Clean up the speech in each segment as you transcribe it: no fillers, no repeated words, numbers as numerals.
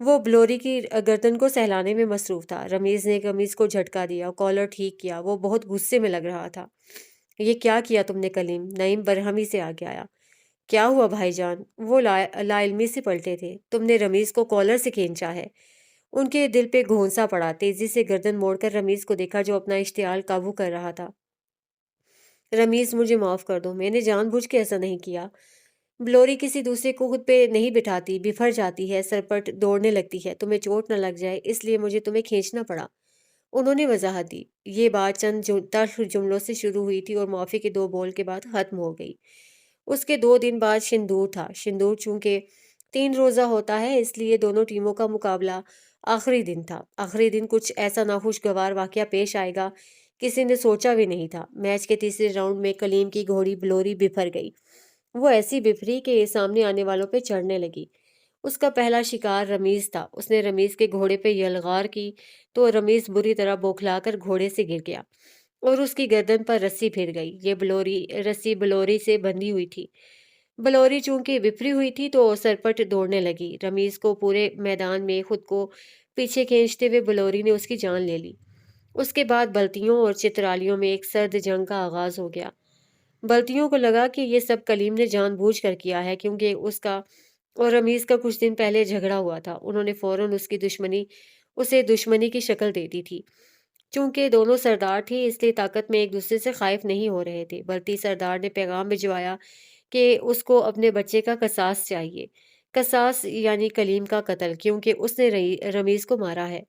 وہ بلوری کی گردن کو سہلانے میں مصروف تھا۔ رمیز نے قمیض کو جھٹکا دیا، کالر ٹھیک کیا۔ وہ بہت غصے میں لگ رہا تھا۔ یہ کیا کیا تم نے کلیم؟ نعیم برہمی سے آگے آیا۔ کیا ہوا بھائی جان؟ وہ لا علمی سے پلٹے تھے۔ تم نے رمیز کو کالر سے کھینچا ہے۔ ان کے دل پہ گھونسا پڑا۔ تیزی سے گردن موڑ کر رمیز کو دیکھا جو اپنا اشتعال قابو کر رہا تھا۔ رمیز مجھے معاف کر دو، میں نے جان بوجھ کے ایسا نہیں کیا۔ بلوری کسی دوسرے کو خود پہ نہیں بٹھاتی، بفر جاتی ہے، سرپٹ دوڑنے لگتی ہے، تمہیں چوٹ نہ لگ جائے اس لیے مجھے تمہیں کھینچنا پڑا۔ انہوں نے وضاحت دی۔ یہ بات چند تلخ جملوں سے شروع ہوئی تھی اور معافی کے 2 بول کے بعد ختم ہو گئی۔ اس کے 2 دن بعد شندور تھا۔ شندور چونکہ 3 روزہ ہوتا ہے اس لیے دونوں ٹیموں کا مقابلہ آخری دن تھا۔ آخری دن کچھ ایسا ناخوشگوار واقعہ پیش آئے گا کسی نے سوچا بھی نہیں تھا۔ میچ کے تیسرے راؤنڈ میں کلیم کی گھوڑی بلوری بفر گئی۔ وہ ایسی بفری کہ سامنے آنے والوں پہ چڑھنے لگی۔ اس کا پہلا شکار رمیز تھا۔ اس نے رمیز کے گھوڑے پہ یلغار کی تو رمیز بری طرح بوکھلا کر گھوڑے سے گر گیا اور اس کی گردن پر رسی پھر گئی۔ یہ رسی بلوری سے بندھی ہوئی تھی۔ بلوری چونکہ بفری ہوئی تھی تو سرپٹ دوڑنے لگی۔ رمیز کو پورے میدان میں خود کو پیچھے کھینچتے ہوئے بلوری نے اس کی جان لے لی۔ اس کے بعد بلتیوں اور چترالیوں میں ایک سرد جنگ کا آغاز ہو گیا۔ بلتیوں کو لگا کہ یہ سب کلیم نے جان بوجھ کر کیا ہے کیونکہ اس کا اور رمیز کا کچھ دن پہلے جھگڑا ہوا تھا۔ انہوں نے فوراً اسے دشمنی کی شکل دے دی تھی۔ چونکہ دونوں سردار تھے اس لیے طاقت میں ایک دوسرے سے خائف نہیں ہو رہے تھے۔ بلتی سردار نے پیغام بھجوایا کہ اس کو اپنے بچے کا قصاص چاہیے۔ قصاص یعنی کلیم کا قتل، کیونکہ اس نے رمیز کو مارا ہے۔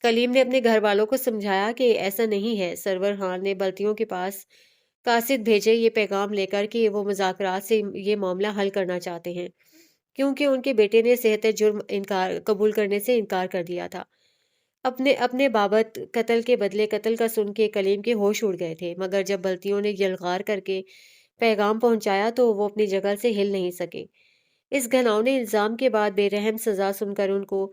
کلیم نے اپنے گھر والوں کو سمجھایا کہ ایسا نہیں ہے۔ سرور خان نے بلتیوں کے پاس قاصد بھیجے یہ پیغام لے کر کہ وہ مذاکرات سے یہ معاملہ حل کرنا چاہتے ہیں کیونکہ ان کے بیٹے نے صحت جرم قبول کرنے سے انکار کر دیا تھا۔ اپنے بابت قتل کے بدلے قتل کا سن کے کلیم کے ہوش اڑ گئے تھے، مگر جب بلتیوں نے یلغار کر کے پیغام پہنچایا تو وہ اپنی جگہ سے ہل نہیں سکے۔ اس گھناؤنے الزام کے بعد بے رحم سزا سن کر ان کو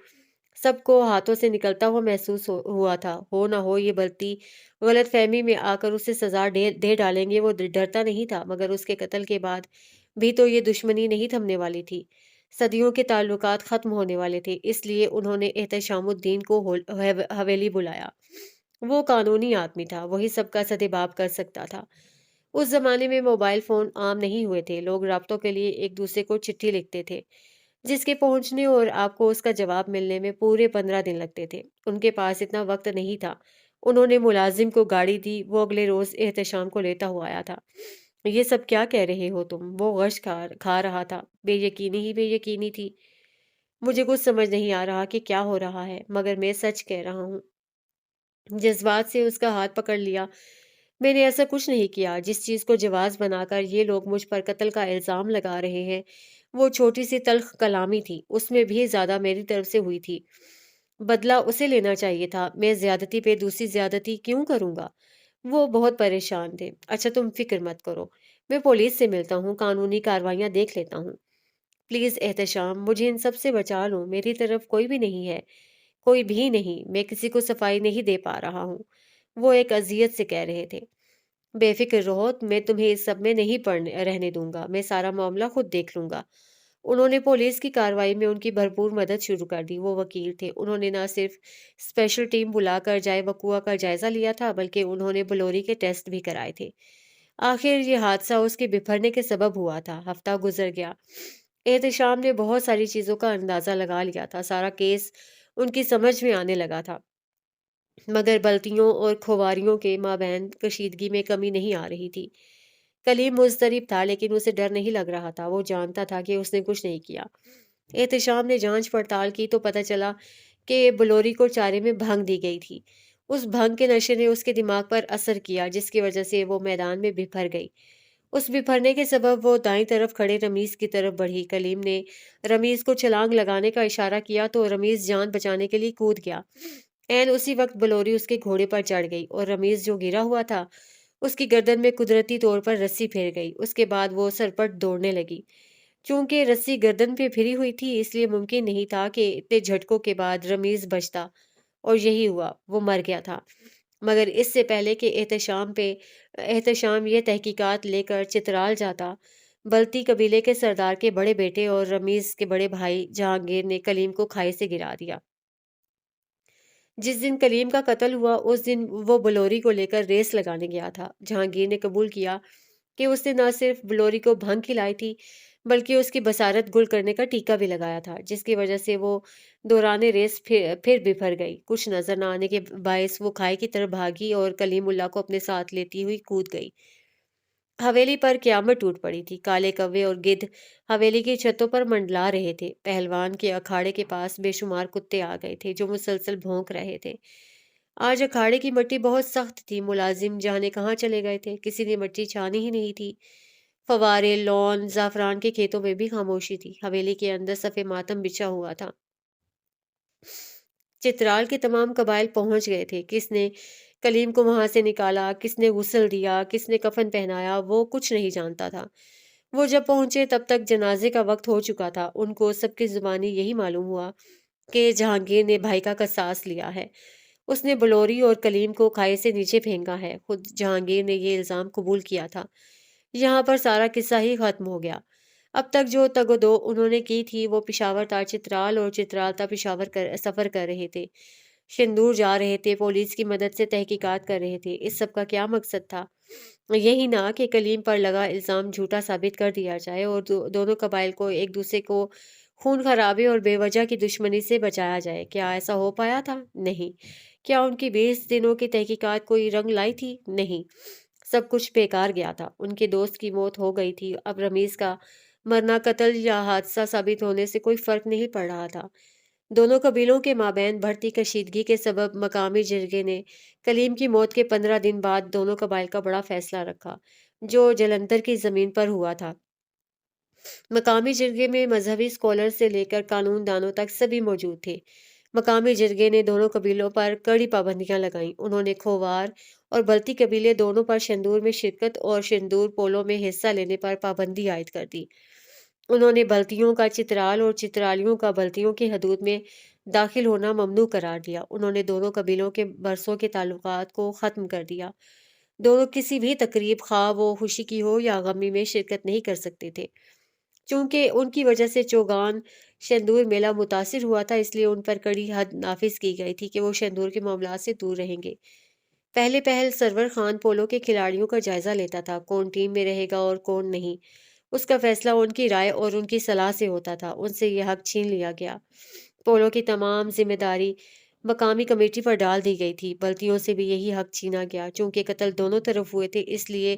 سب کو ہاتھوں سے نکلتا ہوا محسوس ہوا تھا۔ ہو نہ ہو یہ بلتی غلط فہمی میں آ کر اسے سزا دے ڈالیں گے۔ وہ ڈرتا نہیں تھا، مگر اس کے قتل کے بعد بھی تو یہ دشمنی نہیں تھمنے والی تھی۔ صدیوں کے تعلقات ختم ہونے والے تھے، اس لیے انہوں نے احتشام الدین کو حویلی بلایا۔ وہ قانونی آدمی تھا، وہی سب کا سدباب کر سکتا تھا۔ اس زمانے میں موبائل فون عام نہیں ہوئے تھے۔ لوگ رابطوں کے لیے ایک دوسرے کو چٹھی لکھتے تھے جس کے پہنچنے اور آپ کو اس کا جواب ملنے میں پورے 15 دن لگتے تھے۔ ان کے پاس اتنا وقت نہیں تھا۔ انہوں نے ملازم کو گاڑی دی، وہ اگلے روز احتشام کو لیتا ہوا آیا تھا۔ یہ سب کیا کہہ رہے ہو تم؟ وہ غش کھا رہا تھا۔ بے یقینی ہی بے یقینی تھی۔ مجھے کچھ سمجھ نہیں آ رہا کہ کیا ہو رہا ہے، مگر میں سچ کہہ رہا ہوں۔ جذبات سے اس کا ہاتھ پکڑ لیا۔ میں نے ایسا کچھ نہیں کیا۔ جس چیز کو جواز بنا کر یہ لوگ مجھ پر قتل کا الزام لگا رہے ہیں وہ چھوٹی سی تلخ کلامی تھی، اس میں بھی زیادہ میری طرف سے ہوئی تھی۔ بدلہ اسے لینا چاہیے تھا، میں زیادتی پہ دوسری زیادتی کیوں کروں گا؟ وہ بہت پریشان تھے۔ اچھا تم فکر مت کرو، میں پولیس سے ملتا ہوں، قانونی کارروائیاں دیکھ لیتا ہوں۔ پلیز احتشام، مجھے ان سب سے بچا لو، میری طرف کوئی بھی نہیں ہے، کوئی بھی نہیں، میں کسی کو صفائی نہیں دے پا رہا ہوں۔ وہ ایک اذیت سے کہہ رہے تھے۔ بے فکر رہو، میں تمہیں اس سب میں نہیں رہنے دوں گا، میں سارا معاملہ خود دیکھ لوں گا۔ انہوں نے پولیس کی کارروائی میں ان کی بھرپور مدد شروع کر دی۔ وہ وکیل تھے، انہوں نے نہ صرف اسپیشل ٹیم بلا کر جائے وقوعہ کا جائزہ لیا تھا بلکہ انہوں نے بلوری کے ٹیسٹ بھی کرائے تھے۔ آخر یہ حادثہ اس کے بپھرنے کے سبب ہوا تھا۔ ہفتہ گزر گیا۔ احتشام نے بہت ساری چیزوں کا اندازہ لگا لیا تھا، سارا کیس ان کی سمجھ میں آنے لگا تھا، مگر بلتیوں اور کھواریوں کے مابین کشیدگی میں کمی نہیں آ رہی تھی۔ کلیم مضطرب تھا لیکن اسے ڈر نہیں لگ رہا تھا۔ وہ جانتا تھا کہ اس نے کچھ نہیں کیا۔ احتشام نے جانچ پڑتال کی تو پتہ چلا کہ بلوری کو چارے میں بھنگ دی گئی تھی۔ اس بھنگ کے نشے نے اس کے دماغ پر اثر کیا جس کی وجہ سے وہ میدان میں بپھر گئی۔ اس بپھرنے کے سبب وہ دائیں طرف کھڑے رمیز کی طرف بڑھی۔ کلیم نے رمیز کو چھلانگ لگانے کا اشارہ کیا تو رمیز جان بچانے کے لیے کود گیا۔ عین اسی وقت بلوری اس کے گھوڑے پر چڑھ گئی اور رمیز جو گرا ہوا تھا اس کی گردن میں قدرتی طور پر رسی پھر گئی۔ اس کے بعد وہ سرپٹ دوڑنے لگی۔ چونکہ رسی گردن پہ پھری ہوئی تھی اس لیے ممکن نہیں تھا کہ اتنے جھٹکوں کے بعد رمیز بچتا، اور یہی ہوا، وہ مر گیا تھا۔ مگر اس سے پہلے کہ احتشام یہ تحقیقات لے کر چترال جاتا بلتی قبیلے کے سردار کے بڑے بیٹے اور رمیز کے بڑے بھائی جہانگیر نے کلیم کو کھائی سے گرا دیا۔ جس دن کلیم کا قتل ہوا اس دن وہ بلوری کو لے کر ریس لگانے گیا تھا۔ جہانگیر نے قبول کیا کہ اس نے نہ صرف بلوری کو بھنگ کھلائی تھی بلکہ اس کی بصارت گل کرنے کا ٹیکہ بھی لگایا تھا، جس کی وجہ سے وہ دوران ریس پھر بفر گئی۔ کچھ نظر نہ آنے کے باعث وہ کھائی کی طرف بھاگی اور کلیم اللہ کو اپنے ساتھ لیتی ہوئی کود گئی۔ حویلی پر قیامت ٹوٹ پڑی تھی۔ کالے کوے اور گدھ حویلی کی چھتوں پر منڈلا رہے تھے۔ پہلوان کے اکھاڑے کے پاس بے شمار کتے آ گئے تھے جو مسلسل بھونک رہے تھے۔ آج اکھاڑے کی مٹی بہت سخت تھی۔ ملازم جانے کہاں چلے گئے تھے، کسی نے مٹی چھانی ہی نہیں تھی۔ فوارے، لون، زعفران کے کھیتوں میں بھی خاموشی تھی۔ حویلی کے اندر صف ماتم بچھا ہوا تھا۔ چترال کے تمام قبائل پہنچ گئے تھے۔ کس نے کلیم کو وہاں سے نکالا، کس نے غسل دیا، کس نے کفن پہنایا، وہ کچھ نہیں جانتا تھا۔ وہ جب پہنچے تب تک جنازے کا وقت ہو چکا تھا۔ ان کو سب کی زبانی یہی معلوم ہوا کہ جہانگیر نے بھائی کا قصاص لیا ہے۔ اس نے بلوری اور کلیم کو کھائی سے نیچے پھینکا ہے۔ خود جہانگیر نے یہ الزام قبول کیا تھا۔ یہاں پر سارا قصہ ہی ختم ہو گیا۔ اب تک جو تگ و دو انہوں نے کی تھی وہ پشاور تا چترال اور چترال تا پشاور سفر کر رہے تھے، شندور جا رہے تھے، پولیس کی مدد سے تحقیقات کر رہے تھے۔ اس سب کا کیا مقصد تھا؟ یہی نہ کہ کلیم پر لگا الزام جھوٹا ثابت کر دیا جائے اور دونوں قبائل کو ایک دوسرے کو خون خرابے اور بے وجہ کی دشمنی سے بچایا جائے۔ کیا ایسا ہو پایا تھا؟ نہیں۔ کیا ان کی 20 دنوں کی تحقیقات کوئی رنگ لائی تھی؟ نہیں۔ سب کچھ بیکار گیا تھا۔ ان کے دوست کی موت ہو گئی تھی۔ اب رمیز کا مرنا قتل یا حادثہ ثابت ہونے سے کوئی فرق نہیں پڑ رہا تھا۔ دونوں قبیلوں کے مابین بڑھتی کشیدگی کے سبب مقامی جرگے نے کلیم کی موت کے 15 دن بعد دونوں قبائل کا بڑا فیصلہ رکھا، جو جلندھر کی زمین پر ہوا تھا۔ مقامی جرگے میں مذہبی اسکالر سے لے کر قانون دانوں تک سبھی موجود تھے۔ مقامی جرگے نے دونوں قبیلوں پر کڑی پابندیاں لگائیں۔ انہوں نے کھوار اور بلتی قبیلے دونوں پر شندور میں شرکت اور شندور پولوں میں حصہ لینے پر پابندی عائد کر دی۔ انہوں نے بلتیوں کا چترال اور چترالیوں کا بلتیوں کی حدود میں داخل ہونا ممنوع قرار دیا۔ انہوں نے دونوں قبیلوں کے برسوں کے تعلقات کو ختم کر دیا۔ دونوں کسی بھی تقریب، خواہ وہ خوشی کی ہو یا غمی میں شرکت نہیں کر سکتے تھے۔ چونکہ ان کی وجہ سے چوگان شندور میلہ متاثر ہوا تھا، اس لیے ان پر کڑی حد نافذ کی گئی تھی کہ وہ شندور کے معاملات سے دور رہیں گے۔ پہلے پہل سرور خان پولو کے کھلاڑیوں کا جائزہ لیتا تھا، کون ٹیم میں رہے گا اور کون نہیں۔ اس کا فیصلہ ان کی رائے اور ان کی صلاح سے ہوتا تھا۔ ان سے یہ حق چھین لیا گیا۔ پولو کی تمام ذمہ داری مقامی کمیٹی پر ڈال دی گئی تھی۔ بلتیوں سے بھی یہی حق چھینا گیا۔ چونکہ قتل دونوں طرف ہوئے تھے اس لیے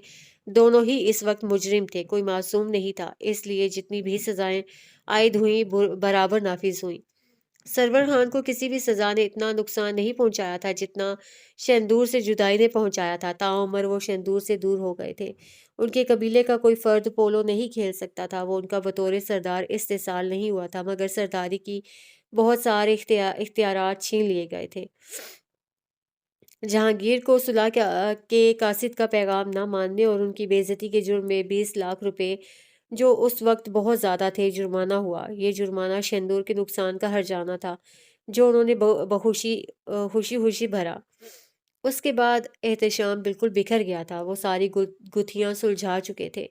دونوں ہی اس وقت مجرم تھے، کوئی معصوم نہیں تھا، اس لیے جتنی بھی سزائیں عائد ہوئیں برابر نافذ ہوئیں۔ سرور خان کو کسی بھی سزا نے اتنا نقصان نہیں پہنچایا تھا جتنا شندور سے جدائی نے پہنچایا تھا۔ تاعمر وہ شندور سے دور ہو گئے تھے۔ ان کے قبیلے کا کوئی فرد پولو نہیں کھیل سکتا تھا۔ وہ ان کا بطور سردار استحصال نہیں ہوا تھا، مگر سرداری کی بہت سارے اختیارات چھین لیے گئے تھے۔ جہانگیر کو صلح کے قاصد کا پیغام نہ ماننے اور ان کی بے عزتی کے جرم میں 20 لاکھ روپے، جو اس وقت بہت زیادہ تھے، جرمانہ ہوا۔ یہ جرمانہ شندور کے نقصان کا ہرجانہ تھا جو انہوں نے خوشی خوشی بھرا۔ اس کے بعد احتشام بالکل بکھر گیا تھا۔ وہ ساری گتھیاں سلجھا چکے تھے۔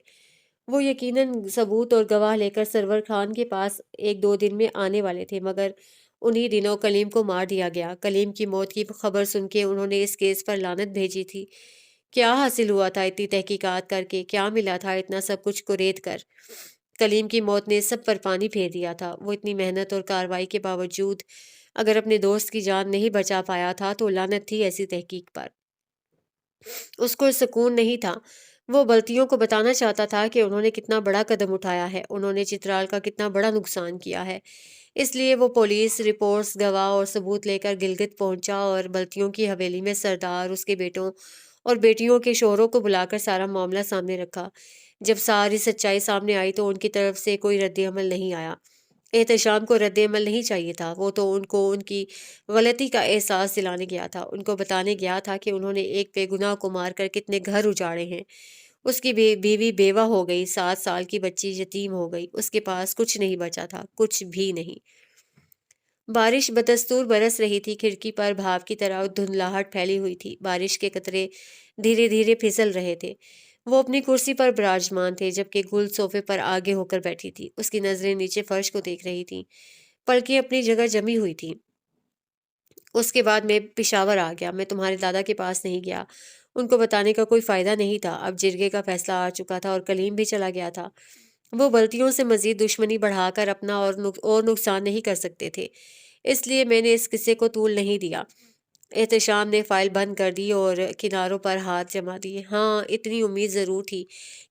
وہ یقیناً ثبوت اور گواہ لے کر سرور خان کے پاس 1-2 دن میں آنے والے تھے، مگر انہی دنوں کلیم کو مار دیا گیا۔ کلیم کی موت کی خبر سن کے انہوں نے اس کیس پر لعنت بھیجی تھی۔ کیا حاصل ہوا تھا اتنی تحقیقات کر کے؟ کیا ملا تھا اتنا سب کچھ کرید کر؟ کلیم کی موت نے سب پر پانی پھیر دیا تھا۔ وہ اتنی محنت اور کارروائی کے باوجود اگر اپنے دوست کی جان نہیں بچا پایا تھا تو لعنت تھی ایسی تحقیق پر۔ اس کو سکون نہیں تھا۔ وہ بلتیوں کو بتانا چاہتا تھا کہ انہوں نے کتنا بڑا قدم اٹھایا ہے، انہوں نے چترال کا کتنا بڑا نقصان کیا ہے۔ اس لیے وہ پولیس رپورٹس، گواہ اور ثبوت لے کر گلگت پہنچا اور بلتیوں کی حویلی میں سردار، اس کے بیٹوں اور بیٹیوں کے شوہروں کو بلا کر سارا معاملہ سامنے رکھا۔ جب ساری سچائی سامنے آئی تو ان کی طرف سے کوئی رد عمل نہیں آیا۔ احتشام کو رد عمل نہیں چاہیے تھا، وہ تو ان کو ان کی غلطی کا احساس دلانے گیا تھا، ان کو بتانے گیا تھا کہ انہوں نے ایک بے گناہ کو مار کر کتنے گھر اجاڑے ہیں۔ اس کی بیوی بیوہ ہو گئی، 7 سال کی بچی یتیم ہو گئی، اس کے پاس کچھ نہیں بچا تھا، کچھ بھی نہیں۔ بارش بدستور برس رہی تھی، کھڑکی پر بھاپ کی طرح دھندلاہٹ پھیلی ہوئی تھی، بارش کے قطرے دھیرے دھیرے پھسل رہے تھے۔ وہ اپنی کرسی پر براجمان تھے جبکہ گل صوفے پر آگے ہو کر بیٹھی تھی۔ اس کی نظریں نیچے فرش کو دیکھ رہی تھیں، پلکیں اپنی جگہ جمی ہوئی تھیں۔ اس کے بعد میں پشاور آ گیا۔ میں تمہارے دادا کے پاس نہیں گیا، ان کو بتانے کا کوئی فائدہ نہیں تھا۔ اب جرگے کا فیصلہ آ چکا تھا اور کلیم بھی چلا گیا تھا۔ وہ بلتیوں سے مزید دشمنی بڑھا کر اپنا اور نقصان نہیں کر سکتے تھے، اس لیے میں نے اس قصے کو طول نہیں دیا۔ احتشام نے فائل بند کر دی اور کناروں پر ہاتھ جما دیے۔ ہاں، اتنی امید ضرور تھی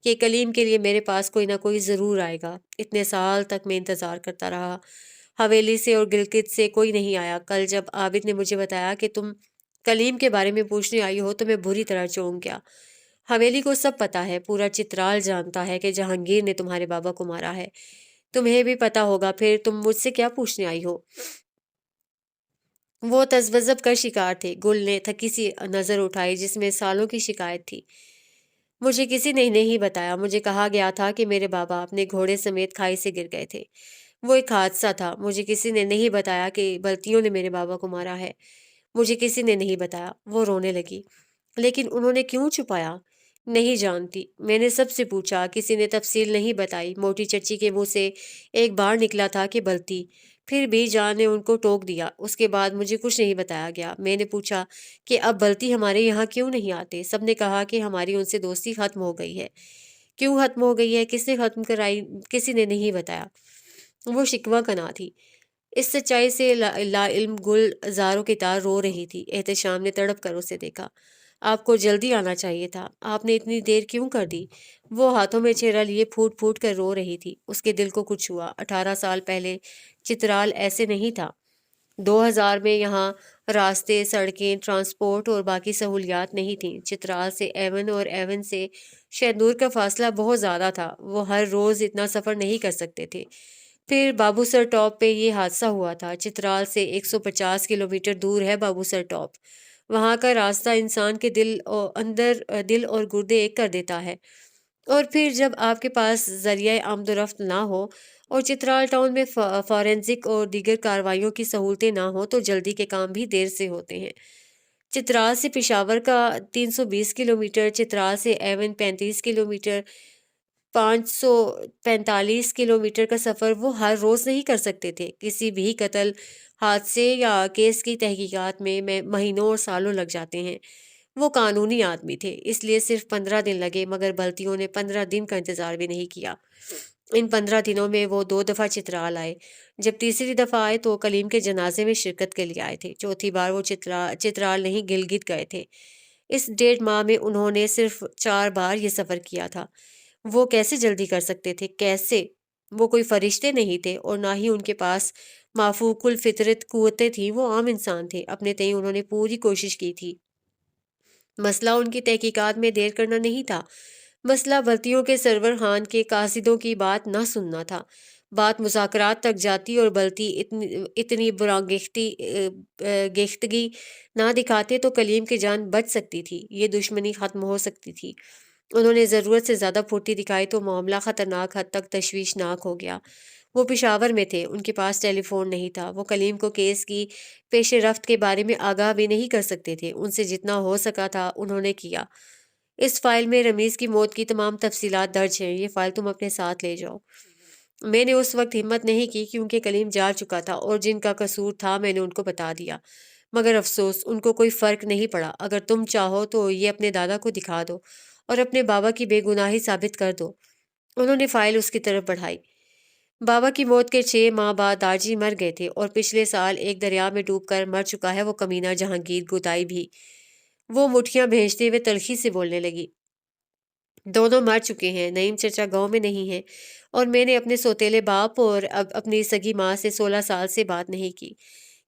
کہ کلیم کے لیے میرے پاس کوئی نہ کوئی ضرور آئے گا۔ اتنے سال تک میں انتظار کرتا رہا، حویلی سے اور گلگت سے کوئی نہیں آیا۔ کل جب عابد نے مجھے بتایا کہ تم کلیم کے بارے میں پوچھنے آئی ہو تو میں بری طرح چونک گیا۔ حویلی کو سب پتا ہے، پورا چترال جانتا ہے کہ جہانگیر نے تمہارے بابا کو مارا ہے۔ تمہیں بھی پتا ہوگا، پھر تم مجھ سے کیا پوچھنے آئی ہو؟ وہ تذبذب کا شکار تھے۔ گل نے تھکی سی نظر اٹھائی جس میں سالوں کی شکایت تھی۔ مجھے کسی نے نہیں بتایا۔ مجھے کہا گیا تھا کہ میرے بابا اپنے گھوڑے سمیت کھائی سے گر گئے تھے۔ وہ ایک حادثہ تھا۔ مجھے کسی نے نہیں بتایا کہ بلتیوں نے میرے بابا کو مارا ہے۔ مجھے کسی نے نہیں بتایا۔ وہ رونے لگی۔ لیکن انہوں نے کیوں چھپایا؟ نہیں جانتی۔ میں نے سب سے پوچھا، کسی نے تفصیل نہیں بتائی۔ موٹی چچی کے منہ سے ایک بار نکلا تھا کہ بلتی، پھر بھی جان نے ان کو ٹوک دیا۔ اس کے بعد مجھے کچھ نہیں بتایا گیا۔ میں نے پوچھا کہ اب بلتی ہمارے یہاں کیوں نہیں آتے؟ سب نے کہا کہ ہماری ان سے دوستی ختم ہو گئی ہے۔ کیوں ختم ہو گئی ہے؟ کس نے ختم کرائی؟ کسی نے نہیں بتایا۔ وہ شکوہ کنا تھی۔ اس سچائی سے لا علم گل زاروں کی طرح رو رہی تھی۔ احتشام نے تڑپ کر اسے دیکھا۔ آپ کو جلدی آنا چاہیے تھا، آپ نے اتنی دیر کیوں کر دی؟ وہ ہاتھوں میں چہرہ لیے پھوٹ پھوٹ کر رو رہی تھی۔ اس کے دل کو کچھ ہوا۔ 18 سال پہلے چترال ایسے نہیں تھا۔ 2000 میں یہاں راستے، سڑکیں، ٹرانسپورٹ اور باقی سہولیات نہیں تھیں۔ چترال سے ایون اور ایون سے شہنور کا فاصلہ بہت زیادہ تھا۔ وہ ہر روز اتنا سفر نہیں کر سکتے تھے۔ پھر بابو سر ٹاپ پہ یہ حادثہ ہوا تھا۔ چترال سے 150 کلومیٹر دور ہے بابو سر ٹاپ۔ وہاں کا راستہ انسان کے دل اور گردے ایک کر دیتا ہے۔ اور پھر جب آپ کے پاس ذریعہ آمد و رفت نہ ہو اور چترال ٹاؤن میں فورینزک اور دیگر کارروائیوں کی سہولتیں نہ ہوں تو جلدی کے کام بھی دیر سے ہوتے ہیں۔ چترال سے پشاور کا 320 کلومیٹر، چترال سے ایون 35 کلومیٹر، 545 کلومیٹر کا سفر وہ ہر روز نہیں کر سکتے تھے۔ کسی بھی قتل، حادثے یا کیس کی تحقیقات میں مہینوں اور سالوں لگ جاتے ہیں۔ وہ قانونی آدمی تھے، اس لیے صرف 15 دن لگے، مگر بلتیوں نے 15 دن کا انتظار بھی نہیں کیا۔ ان 15 دنوں میں وہ 2 دفعہ چترال آئے۔ جب تیسری دفعہ آئے تو کلیم کے جنازے میں شرکت کے لیے آئے تھے۔ چوتھی بار وہ چترال نہیں گلگت گئے تھے۔ اس 1.5 ماہ میں انہوں نے صرف 4 بار یہ سفر کیا تھا۔ وہ کیسے جلدی کر سکتے تھے؟ کیسے؟ وہ کوئی فرشتے نہیں تھے اور نہ ہی ان کے پاس مافوق الفطرت قوتیں تھیں۔ وہ عام انسان تھے۔ اپنے تئیں انہوں نے پوری کوشش کی تھی۔ مسئلہ ان کی تحقیقات میں دیر کرنا نہیں تھا، مسئلہ بلتیوں کے سرور خان کے قاصدوں کی بات نہ سننا تھا۔ بات مذاکرات تک جاتی اور بلتی اتنی گیختگی نہ دکھاتے تو کلیم کی جان بچ سکتی تھی، یہ دشمنی ختم ہو سکتی تھی۔ انہوں نے ضرورت سے زیادہ پھرتی دکھائی تو معاملہ خطرناک حد تک تشویشناک ہو گیا۔ وہ پشاور میں تھے، ان کے پاس ٹیلی فون نہیں تھا۔ وہ کلیم کو کیس کی پیش رفت کے بارے میں آگاہ بھی نہیں کر سکتے تھے۔ ان سے جتنا ہو سکا تھا انہوں نے کیا۔ اس فائل میں رمیز کی موت کی تمام تفصیلات درج ہیں، یہ فائل تم اپنے ساتھ لے جاؤ۔ میں نے اس وقت ہمت نہیں کی کیونکہ کلیم جا چکا تھا اور جن کا قصور تھا میں نے ان کو بتا دیا، مگر افسوس ان کو کوئی فرق نہیں پڑا۔ اگر تم چاہو تو یہ اپنے دادا کو دکھا دو اور اپنے بابا کی بے گناہی ثابت کر دو۔ انہوں نے فائل اس کی طرف بڑھائی۔ بابا کی موت کے 6 ماہ بعد داجی مر گئے تھے اور پچھلے سال ایک دریا میں ڈوب کر مر چکا ہے وہ کمینہ جہانگیر گدائی بھی۔ وہ مٹھیاں بھیجتے ہوئے تلخی سے بولنے لگی۔ دونوں مر چکے ہیں، نعیم چچا گاؤں میں نہیں ہیں، اور میں نے اپنے سوتیلے باپ اور اپنی سگی ماں سے 16 سال سے بات نہیں کی۔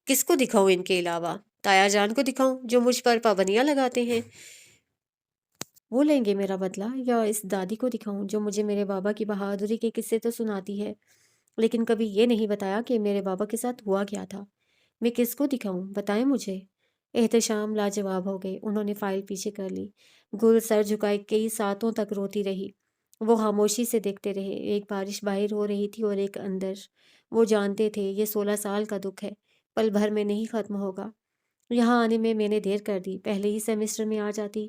کس کو دکھاؤں ان کے علاوہ؟ تایا جان کو دکھاؤں جو مجھ پر پابندیاں لگاتے ہیں؟ وہ لیں گے میرا بدلہ، یا اس دادی کو دکھاؤں جو مجھے میرے بابا کی بہادری کے قصے تو سناتی ہے لیکن کبھی یہ نہیں بتایا کہ میرے بابا کے ساتھ ہوا کیا تھا؟ میں کس کو دکھاؤں؟ بتائیں مجھے۔ احتشام لاجواب ہو گئے۔ انہوں نے فائل پیچھے کر لی۔ گل سر جھکائے کئی ساعتوں تک روتی رہی۔ وہ خاموشی سے دیکھتے رہے۔ ایک بارش باہر ہو رہی تھی اور ایک اندر۔ وہ جانتے تھے یہ 16 سال کا دکھ ہے، پل بھر میں نہیں ختم ہوگا۔ یہاں آنے میں نے دیر کر دی، پہلے ہی سیمسٹر میں آ جاتی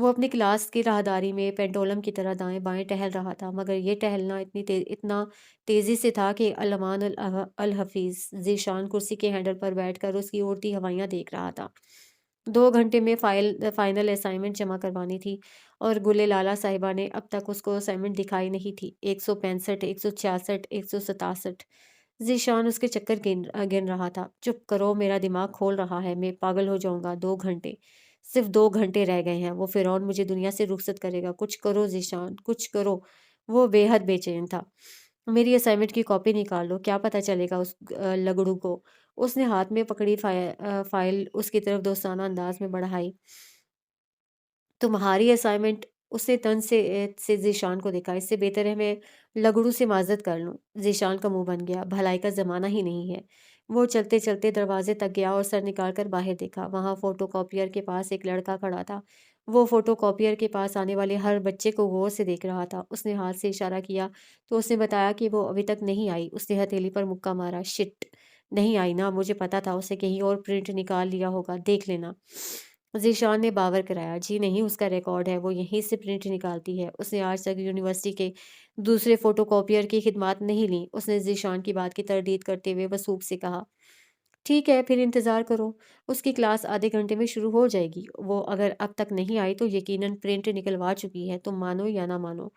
وہ اپنی کلاس کی راہداری میں پینڈولم کی طرح دائیں بائیں ٹہل رہا تھا، مگر یہ ٹہلنا اتنا تیزی سے تھا کہ علمان الحفیظ ذیشان کرسی کے ہینڈل پر بیٹھ کر اس کی اڑتی ہوائیاں دیکھ رہا تھا۔ 2 گھنٹے میں فائنل اسائنمنٹ جمع کروانی تھی اور گلے لالا صاحبہ نے اب تک اس کو اسائنمنٹ دکھائی نہیں تھی۔ 165، 166، 167۔ ذیشان اس کے چکر گن رہا تھا۔ چپ کرو، میرا دماغ کھول رہا ہے، میں پاگل ہو جاؤں گا۔ 2 گھنٹے، صرف 2 گھنٹے رہ گئے ہیں، وہ فرعون مجھے دنیا سے رخصت کرے گا۔ کچھ کرو ذیشان، کچھ کرو۔ وہ بے حد بے چین تھا۔ میری اسائنمنٹ کی کاپی نکال لو، کیا پتہ چلے گا اس لگڑو کو۔ اس نے ہاتھ میں پکڑی فائل اس کی طرف دوستانہ انداز میں بڑھائی۔ تمہاری اسائنمنٹ؟ اس نے طنز سے ذیشان کو دیکھا۔ اس سے بہتر ہے میں لگڑو سے معذرت کر لوں۔ ذیشان کا منہ بن گیا۔ بھلائی کا زمانہ ہی نہیں ہے۔ وہ چلتے چلتے دروازے تک گیا اور سر نکال کر باہر دیکھا۔ وہاں فوٹو کاپیر کے پاس ایک لڑکا کھڑا تھا۔ وہ فوٹو کاپیر کے پاس آنے والے ہر بچے کو غور سے دیکھ رہا تھا۔ اس نے ہاتھ سے اشارہ کیا تو اس نے بتایا کہ وہ ابھی تک نہیں آئی۔ اس نے ہتھیلی پر مکہ مارا۔ شٹ، نہیں آئی نا، مجھے پتا تھا اسے کہیں اور پرنٹ نکال لیا ہوگا، دیکھ لینا۔ ذیشان نے باور کرایا۔ جی نہیں، اس کا ریکارڈ ہے، وہ یہیں سے پرنٹ نکالتی ہے۔ اس نے آج تک یونیورسٹی کے دوسرے فوٹو کاپیر کی خدمات نہیں لیں۔ اس نے ذیشان کی بات کی تردید کرتے ہوئے وسوب سے کہا۔ ٹھیک ہے، پھر انتظار کرو، اس کی کلاس آدھے گھنٹے میں شروع ہو جائے گی۔ وہ اگر اب تک نہیں آئی تو یقیناً پرنٹ نکلوا چکی ہے، تم مانو یا نہ مانو۔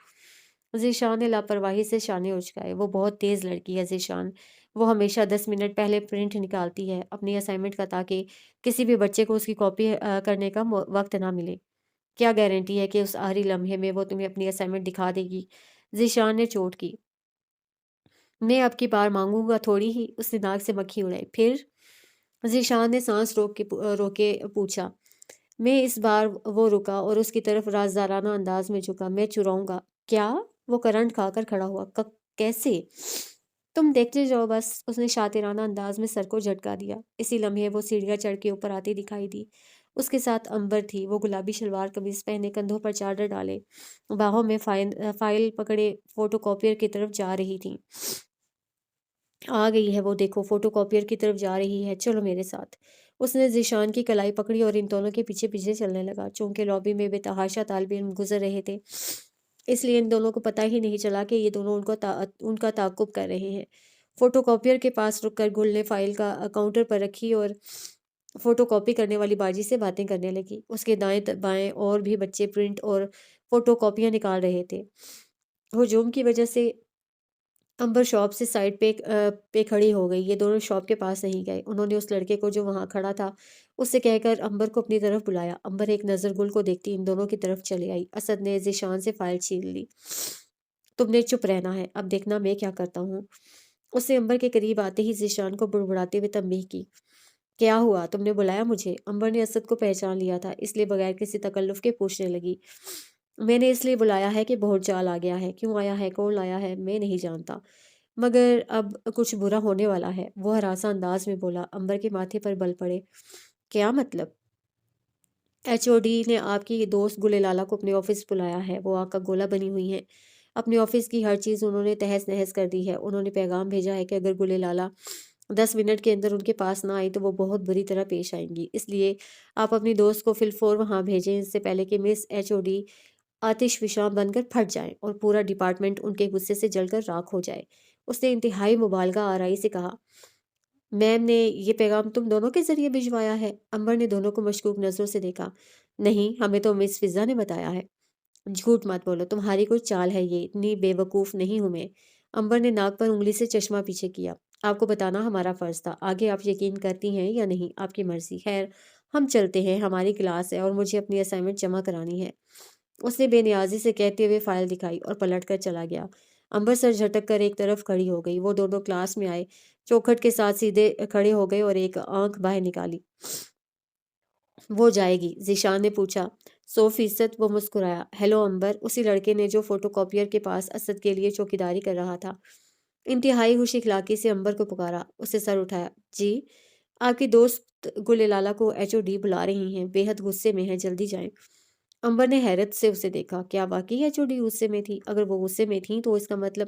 ذیشان نے لاپرواہی سے شانے اچکائے۔ وہ بہت تیز لڑکی ہے ذیشان، وہ ہمیشہ 10 منٹ پہلے پرنٹ نکالتی ہے اپنی اسائنمنٹ کا، تاکہ کسی بھی بچے کو اس کی کاپی کرنے کا وقت نہ ملے۔ کیا گارنٹی ہے کہ اس آخری لمحے میں وہ تمہیں اپنی اسائنمنٹ دکھا دے گی؟ ذیشان نے چوٹ کی۔ میں اب کی بار مانگوں گا تھوڑی ہی، اس نے ناک سے مکھی اڑائی۔ پھر ذیشان نے سانس روکے پوچھا۔ میں اس بار وہ رکا اور اس کی طرف رازدارانہ انداز میں جھکا۔ میں چراؤں گا۔ کیا؟ وہ کرنٹ کھا کر کھڑا ہوا۔ کیسے؟ تم دیکھتے جاؤ بس، اس نے شاطرانہ انداز میں سر کو جھٹکا دیا۔ اسی لمحے وہ سیڑھیاں چڑھ کے اوپر آتی دکھائی دی۔ اس کے ساتھ امبر تھی۔ وہ گلابی شلوار قمیص پہنے، کندھوں پر چادر ڈالے، باہوں میں فائل پکڑے فوٹو کاپیر کی طرف جا رہی تھی۔ آ گئی ہے وہ، دیکھو، فوٹو کاپیر کی طرف جا رہی ہے، چلو میرے ساتھ۔ اس نے ذیشان کی کلائی پکڑی اور ان دونوں کے پیچھے پیچھے چلنے لگا۔ چونکہ لابی میں بے تحاشا طالب علم گزر رہے تھے، اس لیے ان دونوں کو پتہ ہی نہیں چلا کہ یہ دونوں ان کا تعاقب کر رہے ہیں۔ فوٹو کاپیر کے پاس رک کر گل نے فائل کا کاؤنٹر پر رکھی اور فوٹو کاپی کرنے والی باجی سے باتیں کرنے لگی۔ اس کے دائیں بائیں اور بھی بچے پرنٹ اور فوٹو کاپیاں نکال رہے تھے۔ ہجوم کی وجہ سے امبر شاپ سے سائڈ پہ کھڑی ہو گئی۔ یہ دونوں شاپ کے پاس نہیں گئے۔ انہوں نے اس لڑکے کو جو وہاں کھڑا تھا اس سے کہہ کر امبر کو اپنی طرف بلایا۔ امبر ایک نظر گل کو دیکھتی ان دونوں کی طرف چلی آئی۔ اسد نے ذیشان سے فائل چھین لی۔ تم نے چپ رہنا ہے، اب دیکھنا میں کیا کرتا ہوں۔ اس نے امبر کے قریب آتے ہی ذیشان کو بڑبڑاتے ہوئے تنبیہ کی۔ کیا ہوا؟ تم نے بلایا مجھے؟ امبر نے اسد کو پہچان لیا تھا، اس لیے بغیر کسی تکلف کے پوچھنے لگی۔ میں نے اس لیے بلایا ہے کہ بہت جال آ گیا ہے۔ کیوں آیا ہے، کون لایا ہے، میں نہیں جانتا، مگر اب کچھ برا ہونے والا ہے، وہ ہراساں انداز میں بولا۔ امبر کے ماتھے پر بل پڑے۔ کیا مطلب؟ ایچ او ڈی نے آپ کی دوست گلے لالا کو اپنے آفس بلایا ہے۔ وہ آگ کا گولا بنی ہوئی ہیں۔ اپنے آفس کی ہر چیز انہوں نے تہس نہس کر دی ہے۔ انہوں نے پیغام بھیجا ہے کہ اگر گلے لالا 10 منٹ کے اندر ان کے پاس نہ آئی تو وہ بہت بری طرح پیش آئیں گی۔ اس لیے آپ اپنی دوست کو فی الفور وہاں بھیجیں، اس سے پہلے کہ مس ایچ او ڈی آتش فشاں بن کر پھٹ جائیں اور پورا ڈپارٹمنٹ ان کے غصے سے جل کر راکھ ہو جائے۔ اس نے انتہائی مبالغہ آرائی سے کہا۔ میم نے یہ پیغام تم دونوں کے ذریعے بھجوایا ہے؟ امبر نے دونوں کو مشکوک نظروں سے دیکھا۔ نہیں، ہمیں تو مس فضا نے بتایا ہے۔ جھوٹ مت بولو، تمہاری کوئی چال ہے، یہ اتنی بے وقوف نہیں ہوں میں۔ امبر نے ناک پر انگلی سے چشمہ پیچھے کیا۔ آپ کو بتانا ہمارا فرض تھا، آگے آپ یقین کرتی ہیں یا نہیں، آپ کی مرضی۔ خیر، ہم چلتے ہیں، ہماری کلاس ہے اور مجھے اپنی اسائنمنٹ جمع کرانی ہے۔ اس نے بے نیازی سے کہتے ہوئے فائل دکھائی اور پلٹ کر چلا گیا۔ امبر سر جھٹک کر ایک طرف کھڑی ہو گئی۔ وہ دونوں کلاس میں آئے، چوکھٹ کے ساتھ سیدھے کھڑے ہو گئے اور ایک آنکھ باہر نکالی۔ وہ جائے گی؟ ذیشان نے پوچھا۔ 100%۔ وہ مسکرایا۔ ہیلو امبر، اسی لڑکے نے جو فوٹو کاپیر کے پاس اسد کے لیے چوکیداری کر رہا تھا۔ انتہائی خوش اخلاقی سے امبر کو پکارا۔ اسے سر اٹھایا۔ جی، آپ کی دوست گلے لالا کو ایچ او ڈی بلا رہی ہیں، بے حد غصے میں ہیں، جلدی جائیں۔ امبر نے حیرت سے اسے دیکھا۔ کیا واقعی ایچ او ڈی غصے میں تھی؟ اگر وہ غصے میں تھیں تو اس کا مطلب